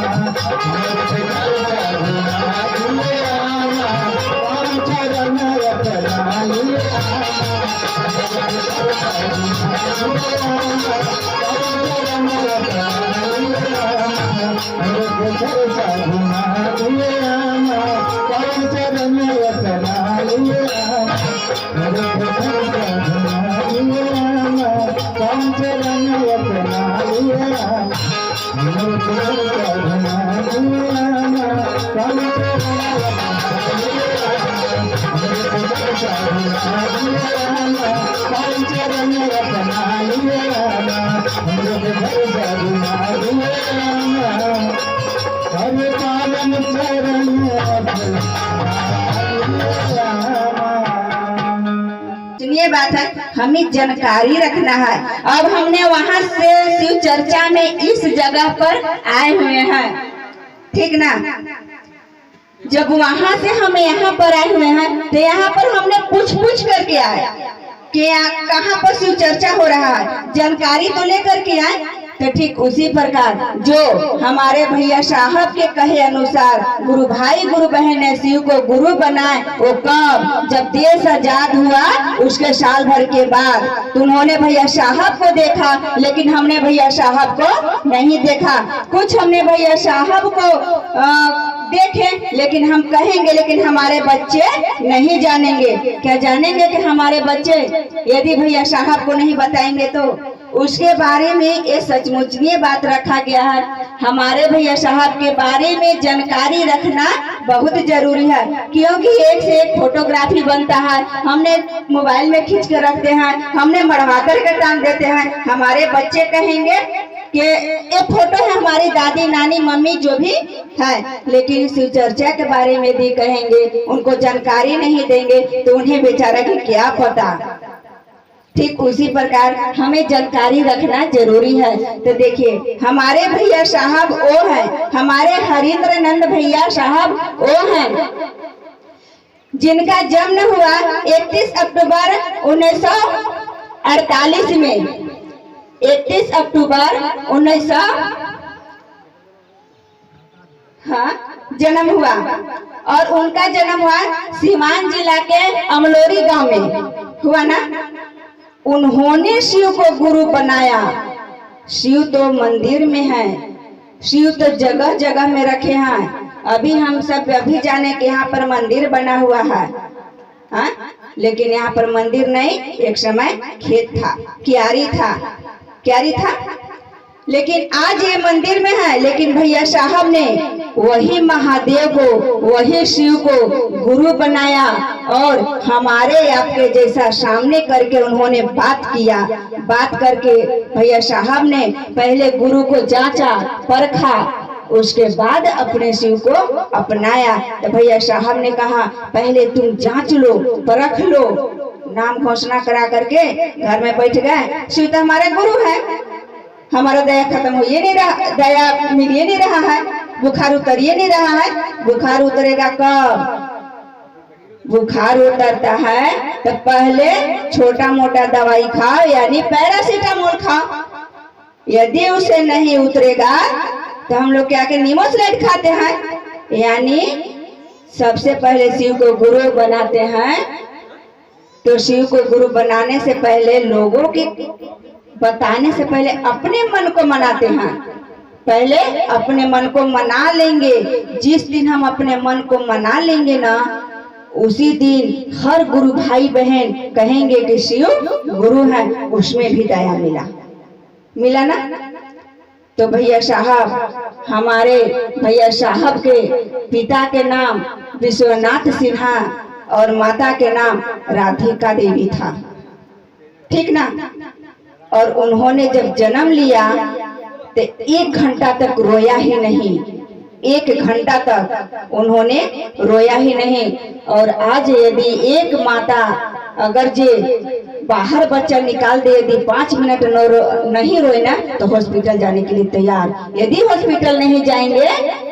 हमारे की चर्चा घुमा दिए आमा पावन चरण अपना लिए आमा चर्चा घुमा लिए रामा कौन चरण अपना लिए रामा गुरु के चर्चा घुमा लिए रामा कौन चरण अपना लिए रामा गुरु के चर्चा घुमा लिए रामा कौन चरण अपना लिए रामा गुरु के चर्चा घुमा लिए रामा कौन चरण अपना लिए रामा गुरु के चर्चा घुमा लिए रामा हर पावन चरण सुनिए बात है, हमें जानकारी रखना है। अब हमने वहाँ से शिव चर्चा में इस जगह पर आए हुए हैं, ठीक ना। जब वहाँ से हम यहाँ पर आए हुए हैं तो यहाँ पर हमने पूछ करके आए कि कहाँ पर शिव चर्चा हो रहा है, जानकारी तो लेकर के आए। तो ठीक उसी प्रकार जो हमारे भैया साहब के कहे अनुसार गुरु भाई गुरु बहन ने शिव को गुरु बनाए, वो कब, जब देश आजाद हुआ उसके साल भर के बाद। तो उन्होंने भैया साहब को देखा, लेकिन हमने भैया साहब को नहीं देखा। कुछ हमने भैया साहब को देखे, लेकिन हम कहेंगे, लेकिन हमारे बच्चे नहीं जानेंगे। क्या जानेंगे कि हमारे बच्चे यदि भैया साहब को नहीं बताएंगे तो उसके बारे में ये सचमुच ये बात रखा गया है। हमारे भैया साहब के बारे में जानकारी रखना बहुत जरूरी है, क्योंकि एक से एक फोटोग्राफी बनता है। हमने मोबाइल में खींच कर रखते हैं, हमने मढ़वा करके टांग देते हैं। हमारे बच्चे कहेंगे कि ये फोटो है हमारी दादी नानी मम्मी जो भी है, लेकिन शिव चर्चा के बारे में भी कहेंगे, उनको जानकारी नहीं देंगे तो उन्हें बेचारा की क्या पता। ठीक उसी प्रकार हमें जानकारी रखना जरूरी है। तो देखिए हमारे भैया साहब वो हैं, हमारे हरिंद्र नंद भैया साहब वो हैं जिनका जन्म हुआ 31 अक्टूबर 1948 में। 31 अक्टूबर 1900 जन्म हुआ, और उनका जन्म हुआ सीवान जिला के अमलोरी गांव में हुआ ना। उन्होंने शिव को गुरु बनाया। शिव तो मंदिर में है, शिव तो जगह जगह में रखे हैं। अभी हम सब अभी जाने के यहाँ पर मंदिर बना हुआ है, हाँ? लेकिन यहाँ पर मंदिर नहीं, एक समय खेत था, क्यारी था। लेकिन आज ये मंदिर में है। लेकिन भैया साहब ने वही महादेव को, वही शिव को गुरु बनाया, और हमारे आपके जैसा सामने करके उन्होंने बात किया। बात करके भैया साहब ने पहले गुरु को जांचा परखा, उसके बाद अपने शिव को अपनाया। तो भैया साहब ने कहा पहले तुम जांच लो, परख लो। नाम घोषणा करा करके घर में बैठ गए। शिव तो हमारे गुरु है, हमारा दया खत्म हो ये नहीं रहा, दया मिल ये नहीं रहा है, बुखार उतर ये नहीं रहा है। बुखार उतरेगा कब? बुखार उतरता है तो पहले छोटा मोटा दवाई खाओ, यानी पैरासीटामोल खाओ। यदि उसे नहीं उतरेगा तो हम लोग क्या के नीमोसलेट खाते हैं, यानी सबसे पहले शिव को गुरु बनाते हैं। तो शिव को गुरु बनाने से पहले, लोगों की बताने से पहले अपने मन को मनाते हैं। पहले अपने मन को मना लेंगे। जिस दिन हम अपने मन को मना लेंगे ना, उसी दिन हर गुरु भाई बहन कहेंगे कि शिव गुरु है, उसमें भी दया मिला ना। तो भैया साहब, हमारे भैया साहब के पिता के नाम विश्वनाथ सिन्हा और माता के नाम राधिका देवी था, ठीक ना। और उन्होंने जब जन्म लिया तो 1 घंटा तक रोया ही नहीं, 1 घंटा तक उन्होंने रोया ही नहीं। और आज यदि एक माता अगर जे बाहर बच्चा निकाल दे, यदि 5 मिनट नहीं रोए ना, तो हॉस्पिटल जाने के लिए तैयार। यदि हॉस्पिटल नहीं जाएंगे,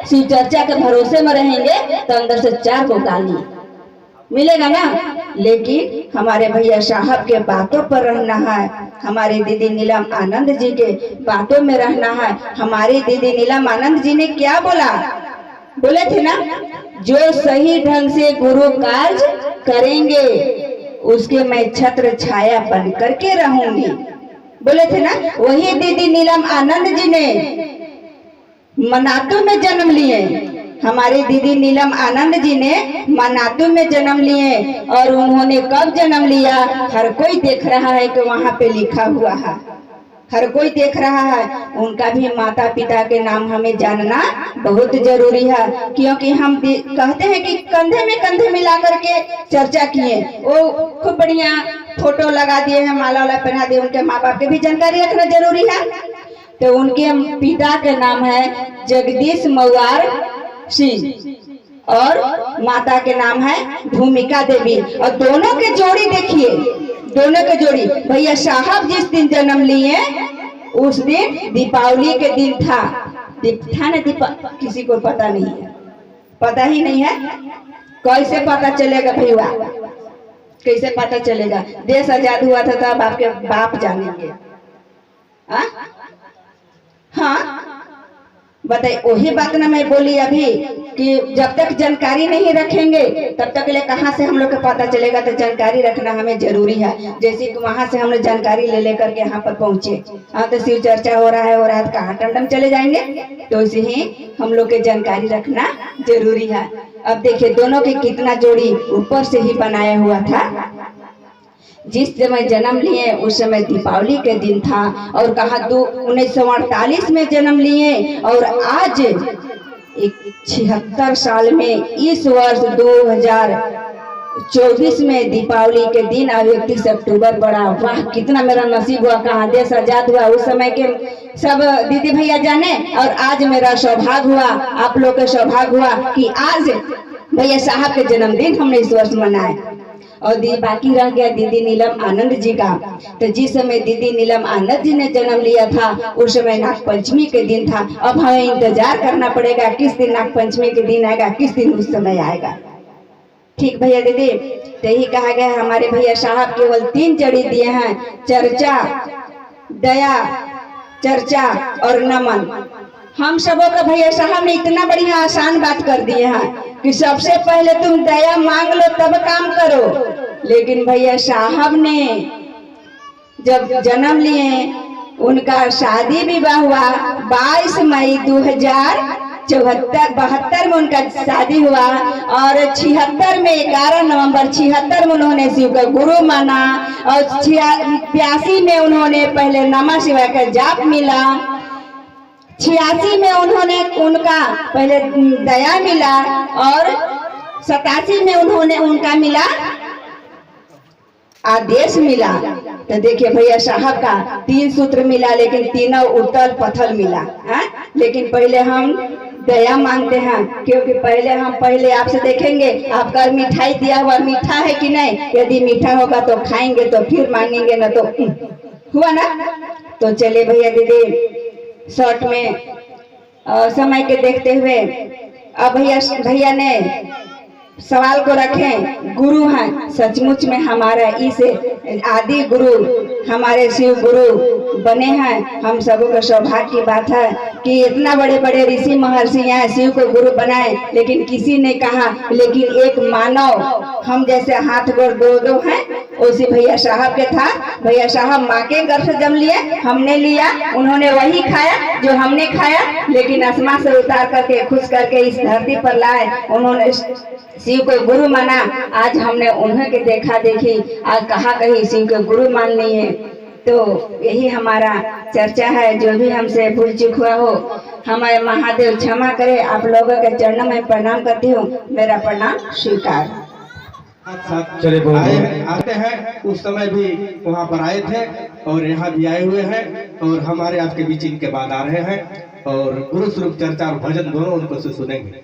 शिव चर्चा के भरोसे में रहेंगे, तो अंदर से 4 को गाली मिलेगा ना। लेकिन हमारे भैया साहब के बातों पर रहना है, हमारे दीदी नीलम आनंद जी के बातों में रहना है। हमारी दीदी नीलम आनंद जी ने क्या बोले थे ना, जो सही ढंग से गुरु कार्य करेंगे उसके मैं छत्र छाया बन करके रहूंगी, बोले थे ना। वही दीदी नीलम आनंद जी ने मनातू में जन्म लिए। हमारी दीदी नीलम आनंद जी ने मनातू में जन्म लिए और उन्होंने कब जन्म लिया हर कोई देख रहा है कि वहाँ पे लिखा हुआ है, हर कोई देख रहा है। उनका भी माता पिता के नाम हमें जानना बहुत जरूरी है, क्योंकि हम कहते हैं कि कंधे में कंधे मिला करके चर्चा किए। वो खूब बढ़िया फोटो लगा दिए हैं, माला वाला पहना दिए। उनके माँ बाप की भी जानकारी रखना जरूरी है। तो उनके पिता के नाम है जगदीश मवार सिंह और माता के नाम है भूमिका देवी। और दोनों के जोड़ी देखिए, दोनों के जोड़ी। भैया साहब जिस दिन जन्म लिए उस दिन दीपावली के दिन था ना? किसी को पता नहीं है, पता ही नहीं है। कैसे पता चलेगा भैया, कैसे पता चलेगा? देश आजाद हुआ था तब आपके बाप जानेंगे। हाँ बताइए, वही बात ना मैं बोली अभी कि जब तक जानकारी नहीं रखेंगे तब तक ले कहाँ से हम लोग को पता चलेगा। तो जानकारी रखना हमें जरूरी है। जैसे कि वहां से हम लोग जानकारी ले लेकर के यहाँ पर पहुंचे। हाँ तो शिव चर्चा हो रहा है तो कहाँ टंडम चले जाएंगे। तो इसे ही हम लोग के जानकारी रखना जरूरी है। अब देखिए दोनों की कितना जोड़ी ऊपर से ही बनाया हुआ था। जिस समय जन्म लिए उस समय दीपावली के दिन था और कहा 1948 में जन्म लिए और आज 76 साल में इस वर्ष 2024 में दीपावली के दिन 31 अक्टूबर पड़ा। वाह कितना मेरा नसीब हुआ, कहाँ देश आजाद हुआ उस समय के सब दीदी भैया जाने। और आज मेरा सौभाग्य हुआ, आप लोग का सौभाग्य हुआ कि आज भैया साहब के जन्मदिन हमने इस वर्ष मनाए। और बाकी रह गया दीदी नीलम आनंद जी का। तो जिस समय दीदी नीलम आनंद जी ने जन्म लिया था उस समय नागपंचमी के दिन था। अब हमें इंतजार करना पड़ेगा किस दिन नागपंचमी के दिन आएगा, किस दिन उस समय आएगा। ठीक भैया दीदी, तो यही कहा गया है। हमारे भैया साहब केवल 3 जड़ी दिए हैं, चर्चा, दया, चर्चा और नमन। हम सबों का भैया साहब ने इतना बढ़िया आसान बात कर दिए हैं कि सबसे पहले तुम दया मांग लो तब काम करो। लेकिन भैया साहब ने जब जन्म लिए उनका शादी विवाह हुआ 22 मई 1972 में उनका शादी हुआ। और 76 में 11 नवंबर 76 में उन्होंने शिव का गुरु माना। और 82 में उन्होंने पहले नमः शिवाय का जाप मिला। 86 में उन्होंने उनका पहले दया मिला और 87 में उन्होंने उनका मिला आदेश मिला। तो देखिए भैया साहब का 3 सूत्र मिला, लेकिन तीनों उतल पथल मिला है। लेकिन पहले हम दया मांगते हैं, क्योंकि पहले आपसे देखेंगे आपका मिठाई दिया हुआ मीठा है कि नहीं। यदि मीठा होगा तो खाएंगे, तो फिर मांगेंगे ना तो हुआ ना। तो चलिए भैया दीदी शॉर्ट में समय के देखते हुए अब भैया ने सवाल को रखें। गुरु हैं सचमुच में हमारा इस आदि गुरु हमारे शिव गुरु बने हैं। हम सबों का सौभाग्य की बात है कि इतना बड़े बड़े ऋषि महर्षि यहाँ शिव को गुरु बनाए, लेकिन किसी ने कहा, लेकिन एक मानव हम जैसे हाथ गोड़ दो हैं उसी भैया साहब के था। भैया साहब माँ के गर्भ से जन्म लिए, हमने लिया, उन्होंने वही खाया जो हमने खाया, लेकिन आसमान से उतार करके खुश करके इस धरती पर लाए। उन्होंने शिव को गुरु माना। आज हमने उन्हें के देखा देखी आज कहा कहीं शिव को गुरु मान लिए। तो यही हमारा चर्चा है। जो भी हमसे भूल चूक हुआ हो हमारे महादेव क्षमा करे। आप लोगों के चरणों में प्रणाम करती हूँ। मेरा प्रणाम स्वीकार। चले आते हैं, उस समय भी वहाँ पर आए थे और यहाँ भी आए हुए हैं और हमारे आपके बीच इनके बाद आ रहे हैं और गुरु स्वरूप चर्चा और भजन दोनों उनको से सुनेंगे।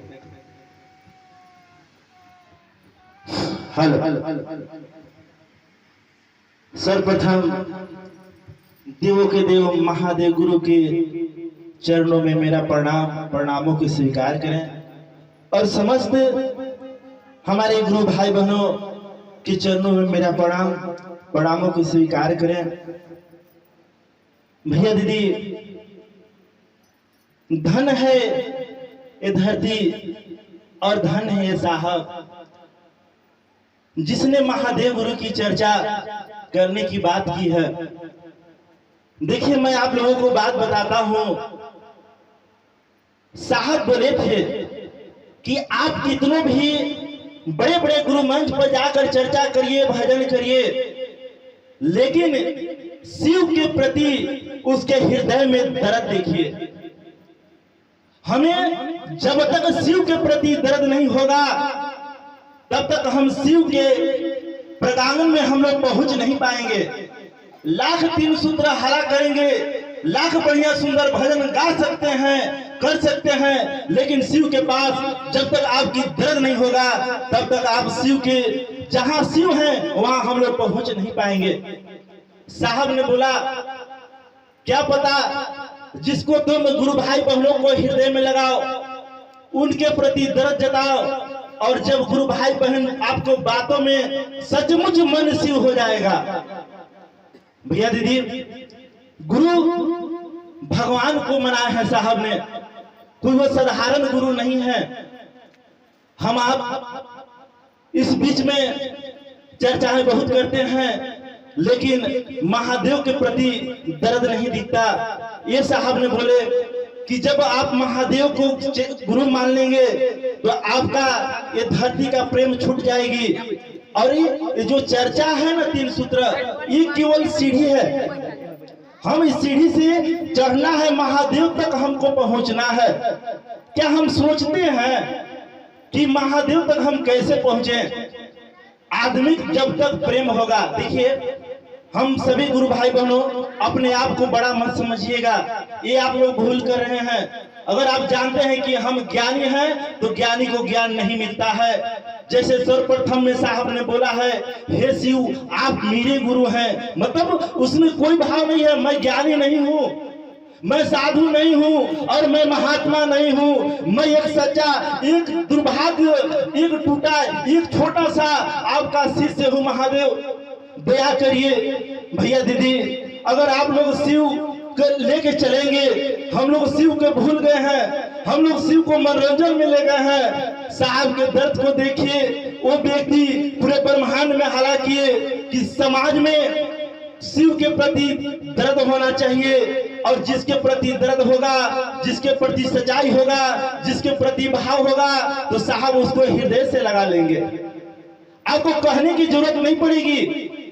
सर्वप्रथम देवों के देव महादेव गुरु के चरणों में मेरा प्रणामों को स्वीकार करें और समस्त हमारे गुरु भाई बहनों के चरणों में मेरा प्रणामों को स्वीकार करें। भैया दीदी, धन है ये धरती और धन है ये साहब जिसने महादेव गुरु की चर्चा करने की बात की है। देखिए मैं आप लोगों को बात बताता हूं साहब बोले थे कि आप कितनों भी बड़े बड़े गुरु मंच पर जाकर चर्चा करिए, भजन करिए, लेकिन शिव के प्रति उसके हृदय में दर्द देखिए। हमें जब तक शिव के प्रति दर्द नहीं होगा तब तक हम शिव के प्रांगण में हम लोग पहुंच नहीं पाएंगे। लाख तीन सूत्र हरा करेंगे, लाख बढ़िया सुंदर भजन गा सकते हैं, कर सकते हैं, लेकिन शिव के पास जब तक आपकी दर्द नहीं होगा तब तक आप शिव के, जहां शिव है वहां हम लोग पहुंच नहीं पाएंगे। साहब ने बोला क्या पता जिसको तुम गुरु भाई बहनों को हृदय में लगाओ, उनके प्रति दर्द जताओ, और जब गुरु भाई बहन आपको बातों में सचमुच मन शिव हो जाएगा। भैया दीदी, गुरु भगवान को मनाया है साहब ने, कोई वो साधारण गुरु नहीं है। हम आप इस बीच में चर्चाएं बहुत करते हैं, लेकिन महादेव के प्रति दर्द नहीं दिखता। ये साहब ने बोले कि जब आप महादेव को गुरु मान लेंगे तो आपका ये धरती का प्रेम छूट जाएगी। और ये जो चर्चा है ना तीन सूत्र, ये केवल सीढ़ी है। हम इस सीढ़ी से चढ़ना है, महादेव तक हमको पहुंचना है। क्या हम सोचते हैं कि महादेव तक हम कैसे पहुंचे? आदमी जब तक प्रेम होगा, देखिए हम सभी गुरु भाई बहनों अपने आप को बड़ा मत समझिएगा, ये आप लोग भूल कर रहे हैं। अगर आप जानते हैं कि हम ज्ञानी हैं तो ज्ञानी को ज्ञान नहीं मिलता है। जैसे सर्वप्रथम में साहब ने बोला है, हे शिव आप मेरे गुरु हैं, मतलब उसमें कोई भाव नहीं है मैं ज्ञानी नहीं हूँ, मैं साधु नहीं हूँ और मैं महात्मा नहीं हूँ, मैं एक सच्चा, एक दुर्भाग्य, एक टूटा, एक छोटा सा आपका शिष्य हूँ। महादेव दया करिए। भैया दीदी, अगर आप लोग शिव को लेके चलेंगे, हम लोग शिव को भूल गए हैं, हम लोग शिव को मनोरंजन में ले गए हैं। साहब के दर्द को देखिए, वो व्यक्ति पूरे ब्रह्मांड में हला किए कि समाज में शिव के प्रति दर्द होना चाहिए, और जिसके प्रति दर्द होगा, जिसके प्रति सच्चाई होगा, जिसके प्रति भाव होगा, तो साहब उसको हृदय से लगा लेंगे। आपको कहने की जरूरत नहीं पड़ेगी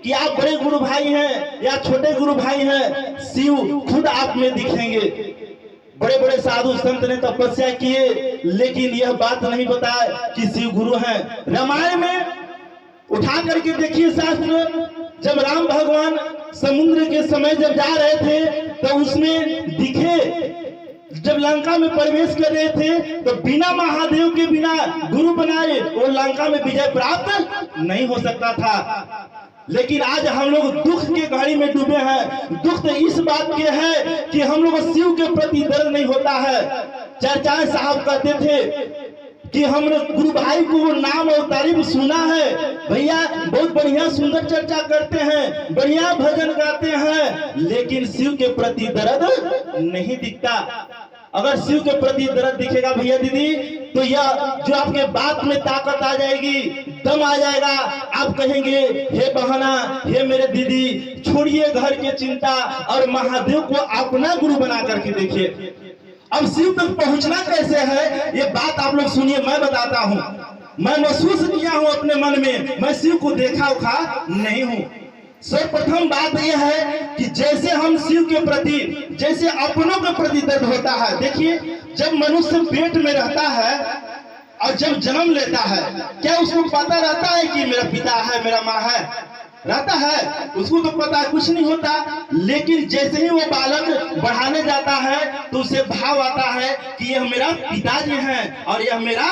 कि आप बड़े गुरु भाई हैं या छोटे गुरु भाई हैं, शिव खुद आप में दिखेंगे। बड़े बड़े साधु संत ने तपस्या किए, लेकिन यह बात नहीं बताया कि शिव गुरु हैं। रामायण में उठा करके देखिए शास्त्र, जब राम भगवान समुद्र के समय जब जा रहे थे तो उसमें दिखे, जब लंका में प्रवेश कर रहे थे तो बिना महादेव के, बिना गुरु बनाए वो लंका में विजय प्राप्त नहीं हो सकता था। लेकिन आज हम लोग दुख के घड़ी में डूबे हैं। दुख तो इस बात के है कि हम लोग शिव के प्रति दर्द नहीं होता है। चर्चाएं साहब कहते थे कि हमने गुरु भाई को नाम और तारीफ सुना है, भैया बहुत बढ़िया सुंदर चर्चा करते हैं, बढ़िया भजन गाते हैं, लेकिन शिव के प्रति दर्द नहीं दिखता। अगर शिव के प्रति दर्द दिखेगा भैया दीदी, तो यह जो आपके बात में ताकत आ जाएगी, दम आ जाएगा। आप कहेंगे हे बहना, हे मेरे दीदी, छोड़िए घर की चिंता और महादेव को अपना गुरु बना करके देखिए। अब शिव तक पहुंचना कैसे है, ये बात आप लोग सुनिए, मैं बताता हूँ। मैं महसूस किया हूँ अपने मन में, मैं शिव को देखा उखा नहीं हूँ। सर्वप्रथम बात यह है कि जैसे हम शिव के प्रति, जैसे अपनों के प्रति दर्द होता है। देखिए, जब मनुष्य पेट में रहता है और जब जन्म लेता है, क्या उसको पता रहता है कि मेरा पिता है, मेरा माँ है? रहता है? उसको तो पता कुछ नहीं होता। लेकिन जैसे ही वो बालक बढ़ाने जाता है तो उसे भाव आता है कि यह मेरा पिताजी है और यह मेरा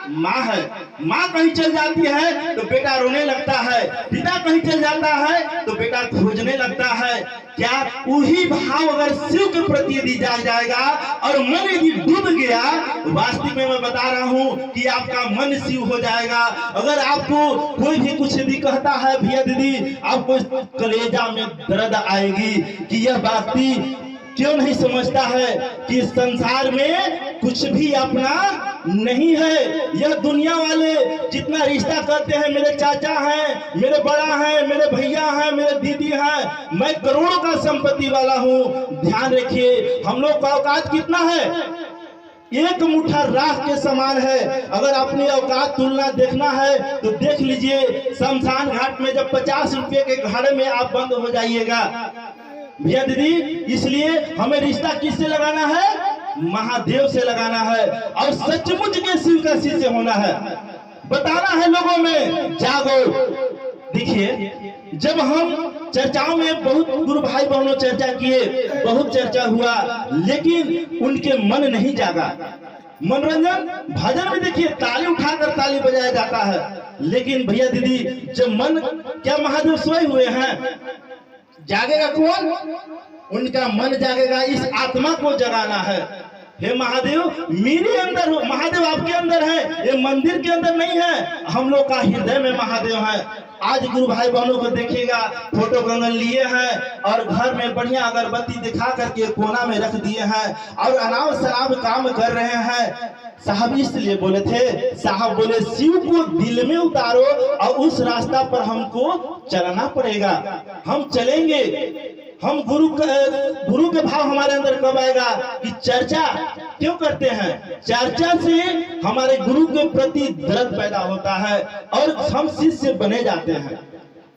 माँ है। माँ कहीं चल जाती है तो बेटा रोने लगता है, पिता कहीं चल जाता है तो बेटा खोजने लगता है। क्या वही भाव अगर शिव के प्रति दी जाएगा और मन यदि डूब गया, वास्तविक में मैं बता रहा हूँ कि आपका मन शिव हो जाएगा। अगर आपको कोई भी कुछ भी कहता है भैया दीदी, आपको कलेजा में दर्द आएगी कि यह व्यक्ति क्यों नहीं समझता है कि इस संसार में कुछ भी अपना नहीं है। यह दुनिया वाले जितना रिश्ता करते हैं, मेरे चाचा हैं, मेरे बड़ा हैं, मेरे भैया हैं, मेरे दीदी हैं, मैं करोड़ों का संपत्ति वाला हूँ। ध्यान रखिए, हम लोग का औकात कितना है? एक मुट्ठा राख के समान है। अगर अपनी औकात तुलना देखना है तो देख लीजिए, शमशान घाट में जब 50 रुपए के घड़े में आप बंद हो जाइएगा भैया दीदी। इसलिए हमें रिश्ता किससे लगाना है? महादेव से लगाना है और सचमुच के शिव का शिष्य होना है, बताना है लोगों में, जागो। देखिए, जब हम चर्चाओं में बहुत गुरु भाई बहनों चर्चा किए, बहुत चर्चा हुआ, लेकिन उनके मन नहीं जागा। मनोरंजन भजन में देखिए ताली उठाकर ताली बजाया जाता है, लेकिन भैया दीदी जब मन, क्या महादेव सोए हुए हैं? जागेगा कौन? उनका मन जागेगा। इस आत्मा को जगाना है। हे महादेव मेरे अंदर हो, महादेव आपके अंदर है, ये मंदिर के अंदर नहीं है, हम लोग का हृदय में महादेव है। आज गुरु भाई बहनों को देखिएगा, फोटो कंगन लिए हैं और घर में बढ़िया अगरबत्ती दिखा करके कोना में रख दिए हैं और अनाव शराब काम कर रहे हैं। साहब इसलिए बोले थे, साहब बोले शिव को दिल में उतारो और उस रास्ता पर हमको चलना पड़ेगा। हम चलेंगे, हम गुरु के भाव हमारे अंदर कब आएगा कि चर्चा क्यों करते हैं? चर्चा से हमारे गुरु के प्रति दर्द पैदा होता है और हम शिष्य बने जाते हैं।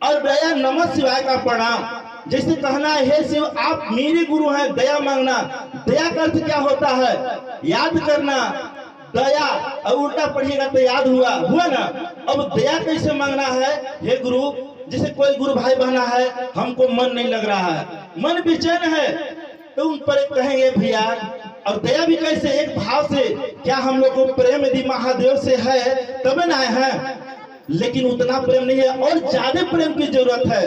और दया नमः शिवाय का प्रणाम, जैसे कहना है हे शिव आप मेरे गुरु हैं, दया मांगना। दया का अर्थ क्या होता है? याद करना। दया और उल्टा पढ़िएगा तो याद हुआ ना। अब दया कैसे मांगना है? हे गुरु, जैसे कोई गुरु भाई बहना है, हमको मन नहीं लग रहा है, मन बेचैन है, तो उन पर कहेंगे भैया। और दया भी कैसे? एक भाव से। क्या हम लोग को प्रेम यदि महादेव से है तब ना है, लेकिन उतना प्रेम नहीं है और ज्यादा प्रेम की जरूरत है।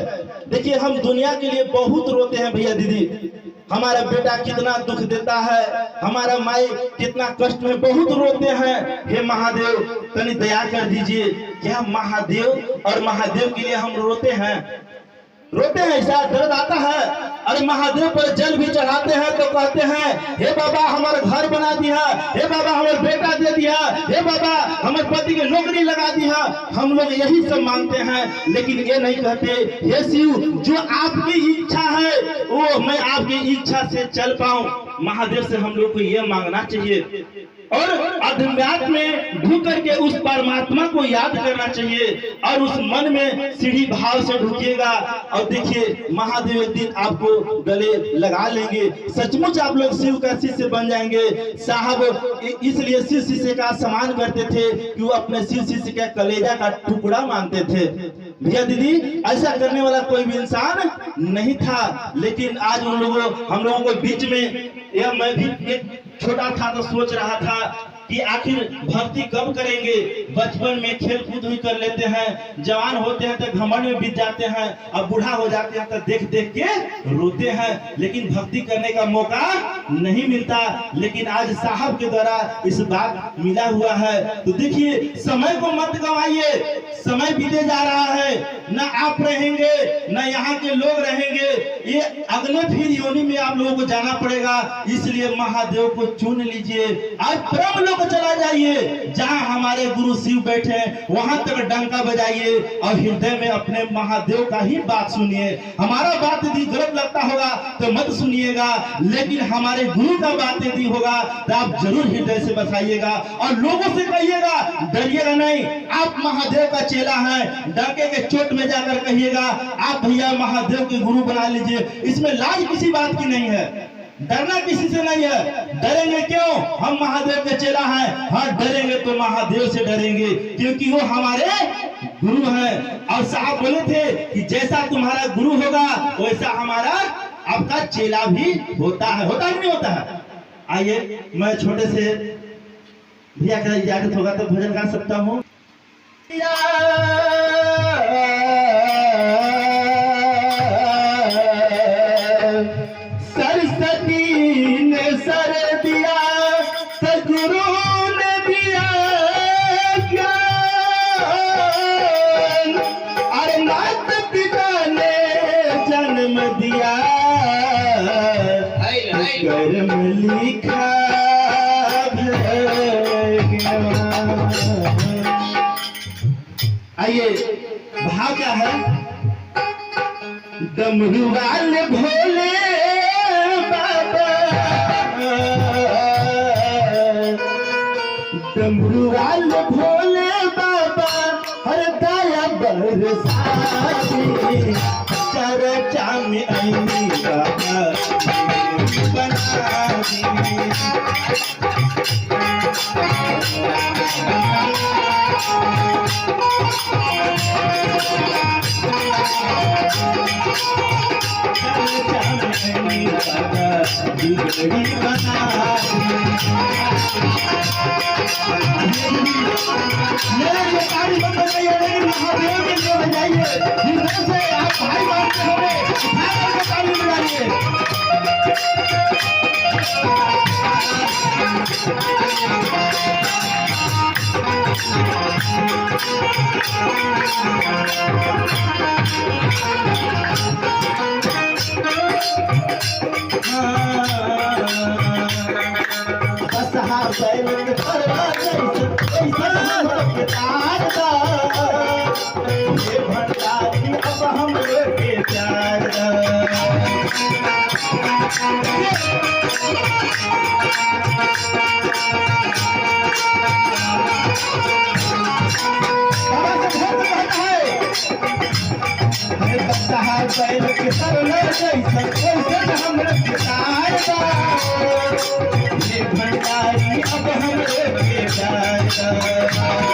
देखिए हम दुनिया के लिए बहुत रोते हैं भैया दीदी, हमारा बेटा कितना दुख देता है, हमारा माई कितना कष्ट में, बहुत रोते हैं। हे महादेव तनी दया कर दीजिए। क्या महादेव और महादेव के लिए हम रोते हैं? रोते हैं, ऐसा दर्द आता है। और महादेव पर जल भी चढ़ाते हैं तो कहते हैं हे बाबा हमारा घर बना दिया, हे बाबा हमारा बेटा दे दिया, हे बाबा हमारे पति की नौकरी लगा दिया। हम लोग यही सब मांगते हैं, लेकिन ये नहीं कहते हे शिव जो आपकी इच्छा है वो मैं आपकी इच्छा से चल पाऊं। महादेव से हम लोग को ये मांगना चाहिए और अध्यात्म में ढूंढ करके उस परमात्मा को याद करना चाहिए और उस मन में सीढ़ी भाव से ढूंढिएगा और देखिए महादेव एक दिन आपको गले लगा लेंगे। सचमुच आप लोग शिव का शिष्य बन जाएंगे। साहब इसलिए शिव शिष्य का सम्मान करते थे कि वो अपने शिव शिष्य के कलेजा का टुकड़ा मानते थे। भैया दीदी ऐसा करने वाला कोई भी इंसान नहीं था, लेकिन आज हम लोगों को बीच में, यह मैं भी एक छोटा था तो सोच रहा था कि आखिर भक्ति कब करेंगे। बचपन में खेल कूद भी कर लेते हैं, जवान होते हैं तो घमंड में बीत जाते हैं, अब बूढ़ा हो जाते हैं तो देख देख के रोते हैं, लेकिन भक्ति करने का मौका नहीं मिलता। लेकिन आज साहब के द्वारा इस बात मिला हुआ है। तो देखिए समय को मत गंवाइए, समय बीते जा रहा है, न आप रहेंगे न यहाँ के लोग रहेंगे, ये अगले फिर योनि में आप लोगों को जाना पड़ेगा। इसलिए महादेव को चुन लीजिए और परम लोग चला जाइए, जहां हमारे गुरु शिव बैठे हैं वहां तक डंका बजाइए और हृदय में अपने महादेव का ही बात सुनिए। हमारा बात यदि गलत लगता होगा तो मत सुनिएगा, लेकिन हमारे गुरु का बात यदि होगा तो आप जरूर हृदय से बसाइएगा और लोगों से कहिएगा, डरिएगा नहीं, आप महादेव का चेला हैं। डंके के चोट में जाकर कहिएगा आप भैया महादेव के गुरु बना लीजिए। इसमें लाज किसी बात की नहीं है, डरना किसी से नहीं है। डरेंगे क्यों? हम महादेव के चेला हैं। हाँ डरेंगे तो महादेव से डरेंगे, क्योंकि वो हमारे गुरु हैं। और साहब बोले थे कि जैसा तुम्हारा गुरु होगा वैसा हमारा आपका चेला भी होता है। होता नहीं होता है? आइए मैं छोटे से भैया का इजाजत होगा तो भजन गा सकता हूँ। सरस्वती ने सर दिया तो गुरु ने दिया ज्ञान, अरे माता पिता ने जन्म दिया, कर्म लिखा आइए भाव क्या है? डमरू वाले भोले बाबा दी चर्चा में आईनी बाबा बना दी बिगड़ी बना मेरे लिए गाड़ी बंद हो गई है लेकिन महादेव के लिए बजाइए हृदय से आप भाई मानते होंगे गाड़ी बजाइए भंडारी अब हम के प्यार बैल के तरल जैसा कैसे हम प्यार ये भंडारी अब हम के प्यार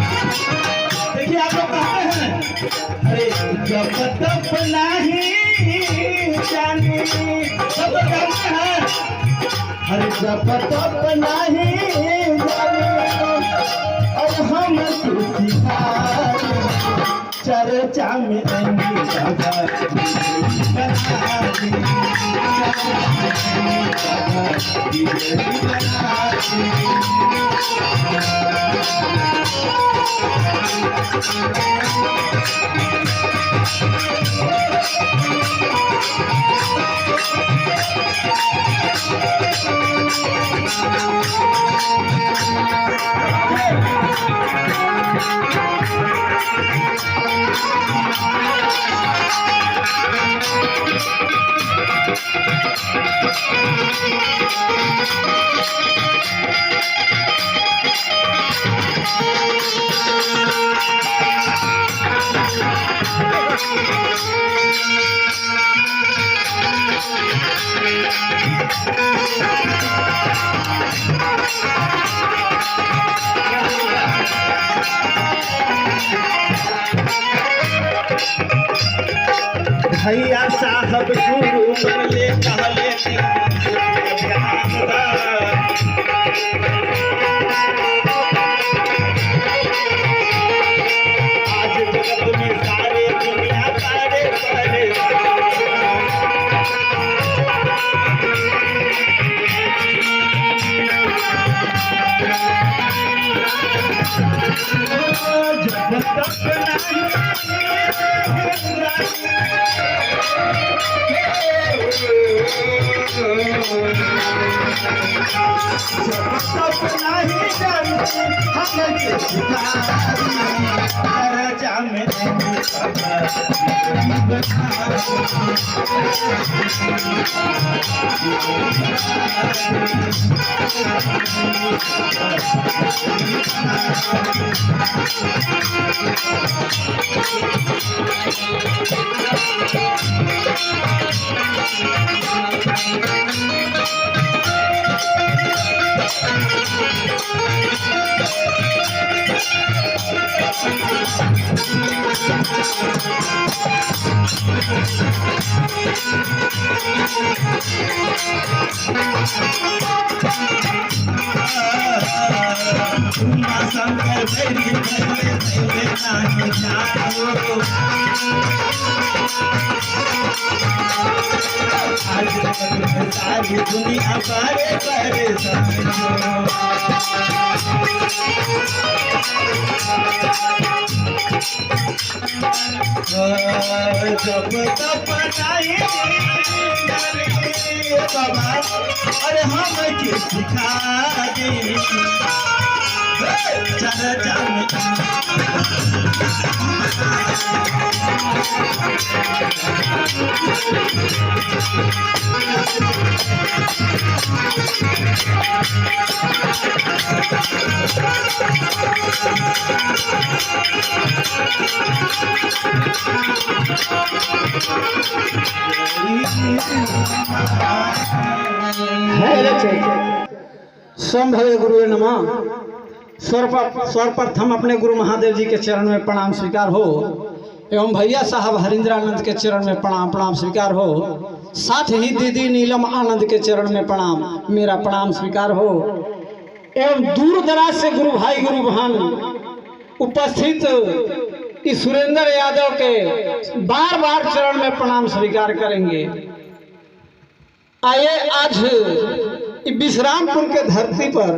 देखिए आप लोग कहते हैं अरे जब तक नहीं जाने सब जानते हैं अरे जब तक नहीं जाने और हम चर्चा में आएंगे भैया साहब गुरु बरले कहले आज जगत में सारे दुनिया सारे जब सारी दुनिया सारे जब तक बाबा अरे हम के सिखा दे चर्चा में संभवे गुरु नमः। सर्वप्रथम अपने गुरु महादेव जी के चरण में प्रणाम स्वीकार हो एवं भैया साहब हरिंद्रानंद के चरण में प्रणाम स्वीकार हो। साथ ही दीदी नीलम आनंद के चरण में प्रणाम, मेरा प्रणाम स्वीकार हो। एवं दूर दराज से गुरु भाई गुरु बहन उपस्थित इस सुरेंद्र यादव के बार बार चरण में प्रणाम स्वीकार करेंगे। आइए आज विश्रामपुर के धरती पर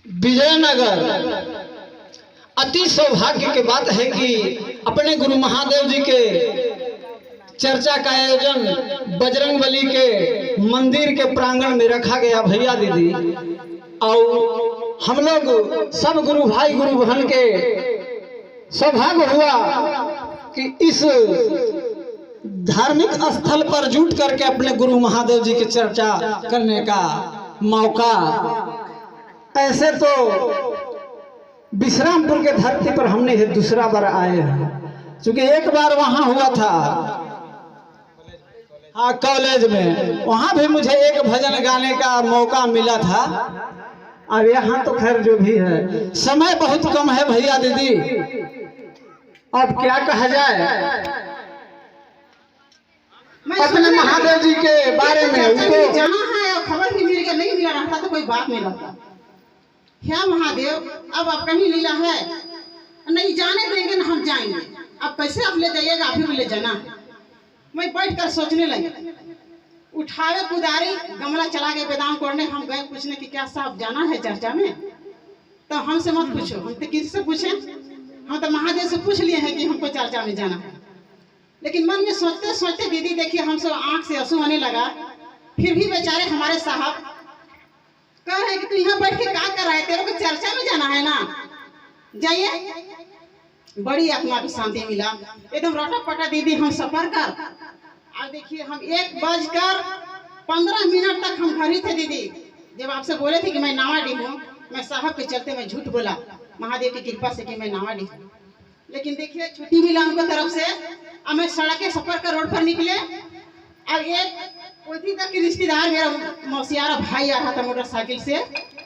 विजयनगर अति सौभाग्य की बात है कि अपने गुरु महादेव जी के चर्चा का आयोजन बजरंगबली के मंदिर के प्रांगण में रखा गया भैया दीदी। और हम लोग सब गुरु भाई गुरु बहन के सौभाग्य हुआ कि इस धार्मिक स्थल पर जुट करके अपने गुरु महादेव जी की चर्चा करने का मौका। ऐसे तो विश्रामपुर के धरती पर हमने ये दूसरा बार आए हैं, क्योंकि एक बार वहां हुआ था कॉलेज में, वहां भी मुझे एक भजन गाने का मौका मिला था। अब यहाँ तो खैर जो भी है, समय बहुत कम है भैया दीदी, अब क्या कहा जाए अपने महादेव जी के बारे में। उनको जाना है और खबर भी मिल गया, नहीं मिला रहता तो कोई बात नहीं रहता। क्या महादेव अब आप कहीं लीला है, नहीं जाने देंगे ना हम जाएंगे। अब कैसे आप ले जाइएगा, आप ही ले जाना है। मैं बैठ कर सोचने लगी, उठावे कुदारी गमला चला गए बेदाम कोड़ने। हम गए पूछने की क्या साहब जाना है चर्चा में, तो हमसे मत पूछो, हम तो किससे पूछे, हम तो महादेव से पूछ लिए हैं कि हमको चर्चा में जाना है। लेकिन मन में सोचते सोचते दीदी देखिए हमसे आंख से आंसू आने लगा। फिर भी बेचारे हमारे साहब कह रहे कि तू यहाँ बैठ के क्या कर रहा है, तेरे को चर्चा में जाना है ना, जाइए। बड़ी आत्मा को शांति मिला, एकदम रोटा पटा दीदी हम सफर कर। अब देखिए हम 1:15 तक हम घर ही थे दीदी, जब आपसे बोले थे कि मैं नावाडी हूँ। मैं साहब के चलते मैं झूठ बोला महादेव की कृपा से कि मैं नावाडी हूँ। लेकिन देखिए छुट्टी मिला उनको तरफ से, अब मैं सड़क के सफर कर रोड पर निकले। अब एक उसी तक की रिश्तेदार मेरा मौसियारा भाई आ रहा था मोटरसाइकिल से,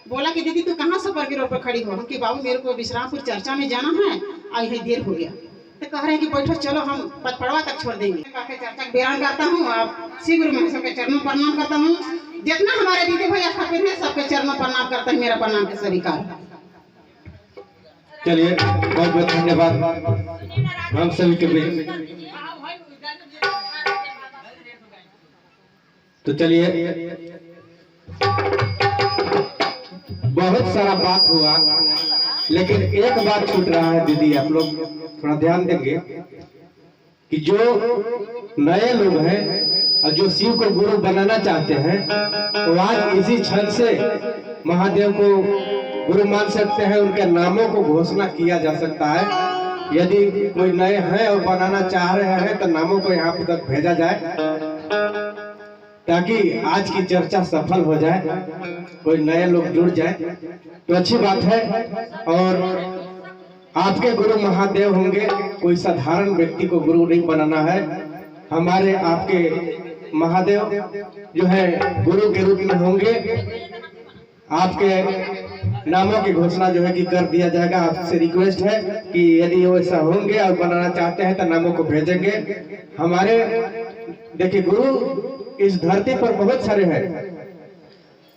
बोला कि दीदी तू कहाँ सफर के रोड पर खड़ी हो। कि बाबू मेरे को विश्रामपुर चर्चा में जाना है और यही देर हो गया। तो कह रहे हैं कि बैठो चलो हम पचपड़वा तक छोड़ देंगे। चर्चा का बयान करता हूँ, आप श्री गुरु महाराज सबके चरणों प्रणाम करता हूँ। जितना हमारे दीदी भैया स्थापित है सबके चरणों प्रणाम करता है, मेरा प्रणाम के स्वीकार। चलिए बहुत बहुत धन्यवाद हम सभी के बीच। तो चलिए बहुत सारा बात हुआ, लेकिन एक बात छूट रहा है दीदी, आप लोग थोड़ा ध्यान देंगे कि जो नए लोग हैं और जो शिव को गुरु बनाना चाहते हैं, तो आज इसी क्षण से महादेव को गुरु मान सकते हैं, उनके नामों को घोषणा किया जा सकता है। यदि कोई नए हैं और बनाना चाह रहे हैं तो नामों को यहाँ तक भेजा जाए, ताकि आज की चर्चा सफल हो जाए, कोई नए लोग जुड़ जाए तो अच्छी बात है। और आपके गुरु महादेव होंगे, कोई साधारण व्यक्ति को गुरु नहीं बनाना है। हमारे आपके महादेव जो है गुरु के रूप में होंगे। आपके नामों की घोषणा जो है कि कर दिया जाएगा। आपसे रिक्वेस्ट है कि यदि वो ऐसा होंगे और बनाना चाहते हैं तो नामों को भेजेंगे। हमारे देखिए गुरु इस धरती पर बहुत सारे हैं,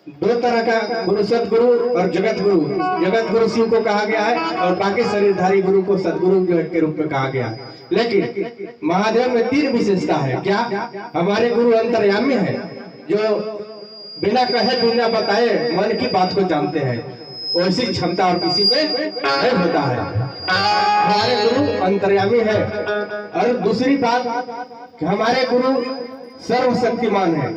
दो तरह का गुरु, सतगुरु और जगत गुरु। जगत गुरु शिव को कहा गया है और बाकी शरीरधारी गुरु को सतगुरु के रूप में कहा गया है। लेकिन महादेव में 3 विशेषता है। क्या? हमारे गुरु अंतर्यामी है, जो बिना कहे बिना बताए मन की बात को जानते हैं। वैसी क्षमता और किसी में नहीं होता है। हमारे गुरु अंतर्यामी है। और दूसरी बात कि हमारे गुरु सर्वशक्तिमान है।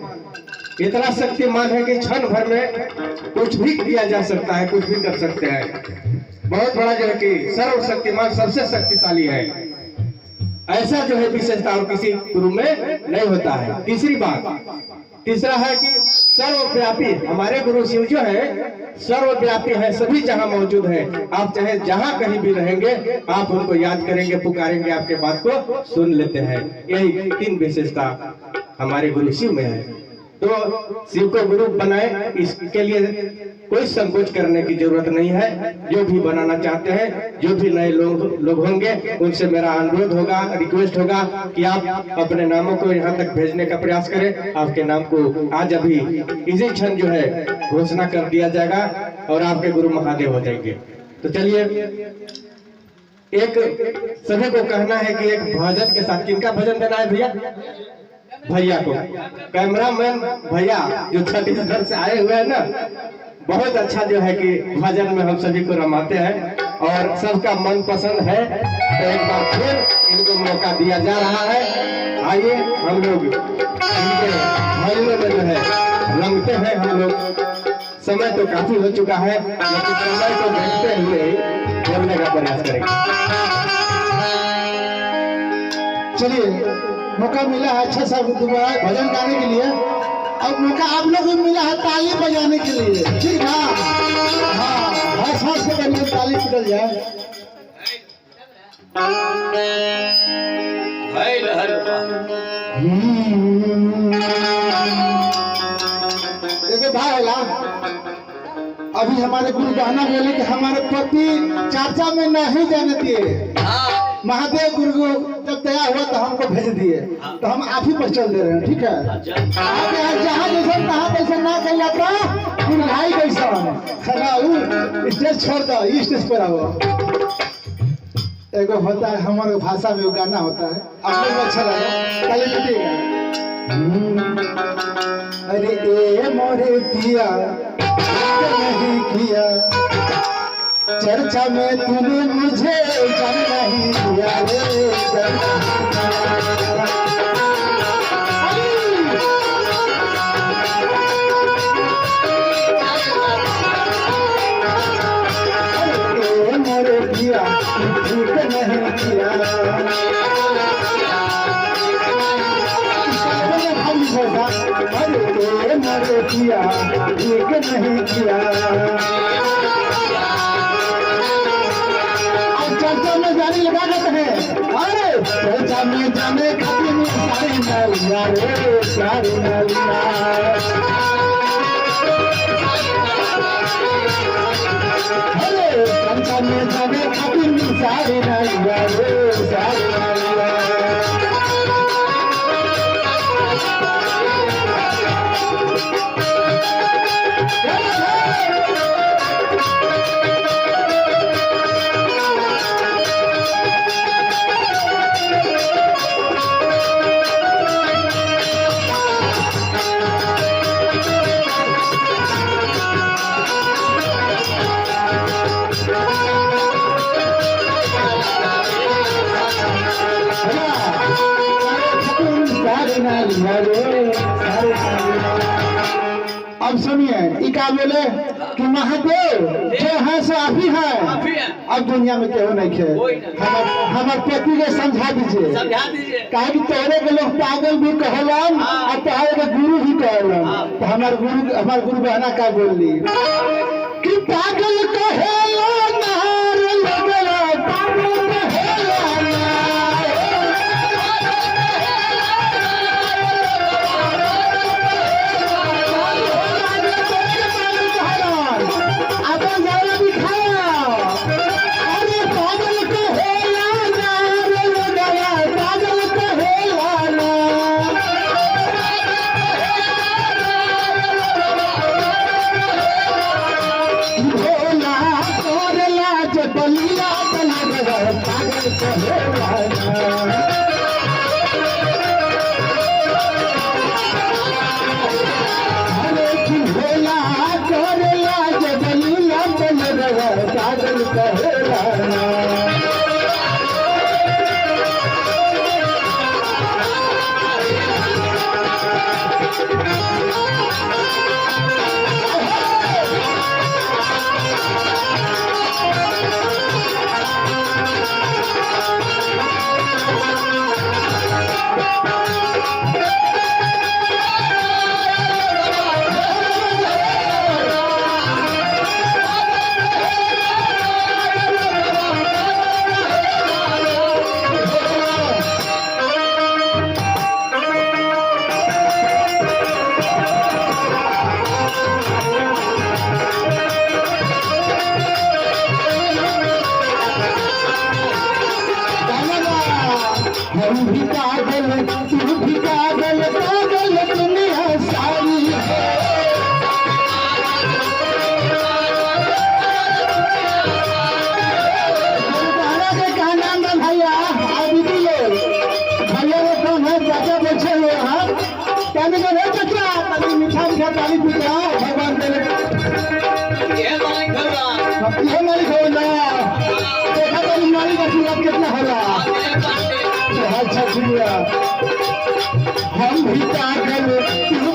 इतना शक्तिमान है कि क्षण भर में कुछ भी किया जा सकता है, कुछ भी कर सकते हैं। बहुत बड़ा जो है कि सर्वशक्तिमान, सबसे शक्तिशाली है। ऐसा जो है विशेषता और किसी गुरु में नहीं होता है। तीसरा है कि सर्वव्यापी, हमारे गुरु शिव जो है सर्वव्यापी है, सभी जहां मौजूद है। आप चाहे जहां कहीं भी रहेंगे, आप उनको याद करेंगे, पुकारेंगे, आपके बात को सुन लेते हैं। यही 3 विशेषता हमारे गुरु शिव में है। तो शिव को गुरु बनाए, इसके लिए कोई संकोच करने की जरूरत नहीं है। जो भी बनाना चाहते हैं, जो भी नए लोग होंगे, उनसे मेरा अनुरोध होगा, रिक्वेस्ट होगा कि आप अपने नामों को यहाँ तक भेजने का प्रयास करें। आपके नाम को आज अभी इसी क्षण जो है घोषणा कर दिया जाएगा और आपके गुरु महादेव हो जाएंगे। तो चलिए, एक सभी को कहना है कि एक भजन के साथ, किनका भजन देना है भैया? भैया को, कैमरामैन भैया जो छत्तीसगढ़ से आए हुए हैं ना, बहुत अच्छा जो है कि भजन में हम सभी को रमाते हैं और सबका मन पसंद है। तो एक बार फिर इनको मौका दिया जा रहा है। आइए हम लोग इनके भजनों में जो है रंगते हैं। हम लोग, समय तो काफी हो चुका है, लेकिन समय को देखते हुए बोलने का प्रयास करेंगे। चलिए, मौका मिला है अच्छा सा दोबारा भजन गाने के लिए, और मौका आप लोग को मिला है ताली बजाने के लिए, ठीक है? हाँ, हंस के करिए, ताली पिटल जाए। देखो भाई होला, अभी हमारे गुरु बहना बोले कि हमारे पति चर्चा में नहीं जाने दिए। महादेव गुरु को जब दया हुआ तो हमको भेज दिए, तो हम आप ही पर चल दे रहे हैं, ठीक है? जहाँ जैसा तहाँ वैसा ना कर जाता, भाई कैसा खड़ा स्टेज छोड़ दो, स्टेज पर आओ। एगो होता है हमारे भाषा में गाना होता है, आप लोग अच्छा लगा, कल अरे ए मोरे पिया नहीं किया, चर्चा में तूने मुझे जम नहीं दिया रे, मोरे पिया ठीक नहीं किया, अरे मोरे पिया ठीक नहीं किया। चर्चा में जाने लगा देते हैं, अरे चर्चा में जाने खातिर सारी नलिया रे, सारी नलिया। अरे चर्चा में जाने खातिर सारी नलिया रे, सारी नलिया। अब सुनिए, क्या बोले कि महादेव जो है सो आप ही है, अब दुनिया में केहू नहीं खे। हमारे पति के समझा दीजिए, कहा कि तोहरे के लोग पागल भी कहलन और तोहरे के गुरु भी कहलन। तो हमारे गुरु बहना क्या बोल ली कि पागल कहेलन, पागल कहेलन, हम भी पागल तू भी पागल पागल दुनिया सारी गाना के क्या नाम है भैया अभी दिए भैया वो कौन है चाचा पूछे हुए हम कहने को नहीं चाचा तभी मीठा मीठा पानी पी रहा भगवान तेरे ये मालिक हो ना देखा तो मालिक का सूरत कितना होला अच्छा शुक्रिया हम भी पागल तू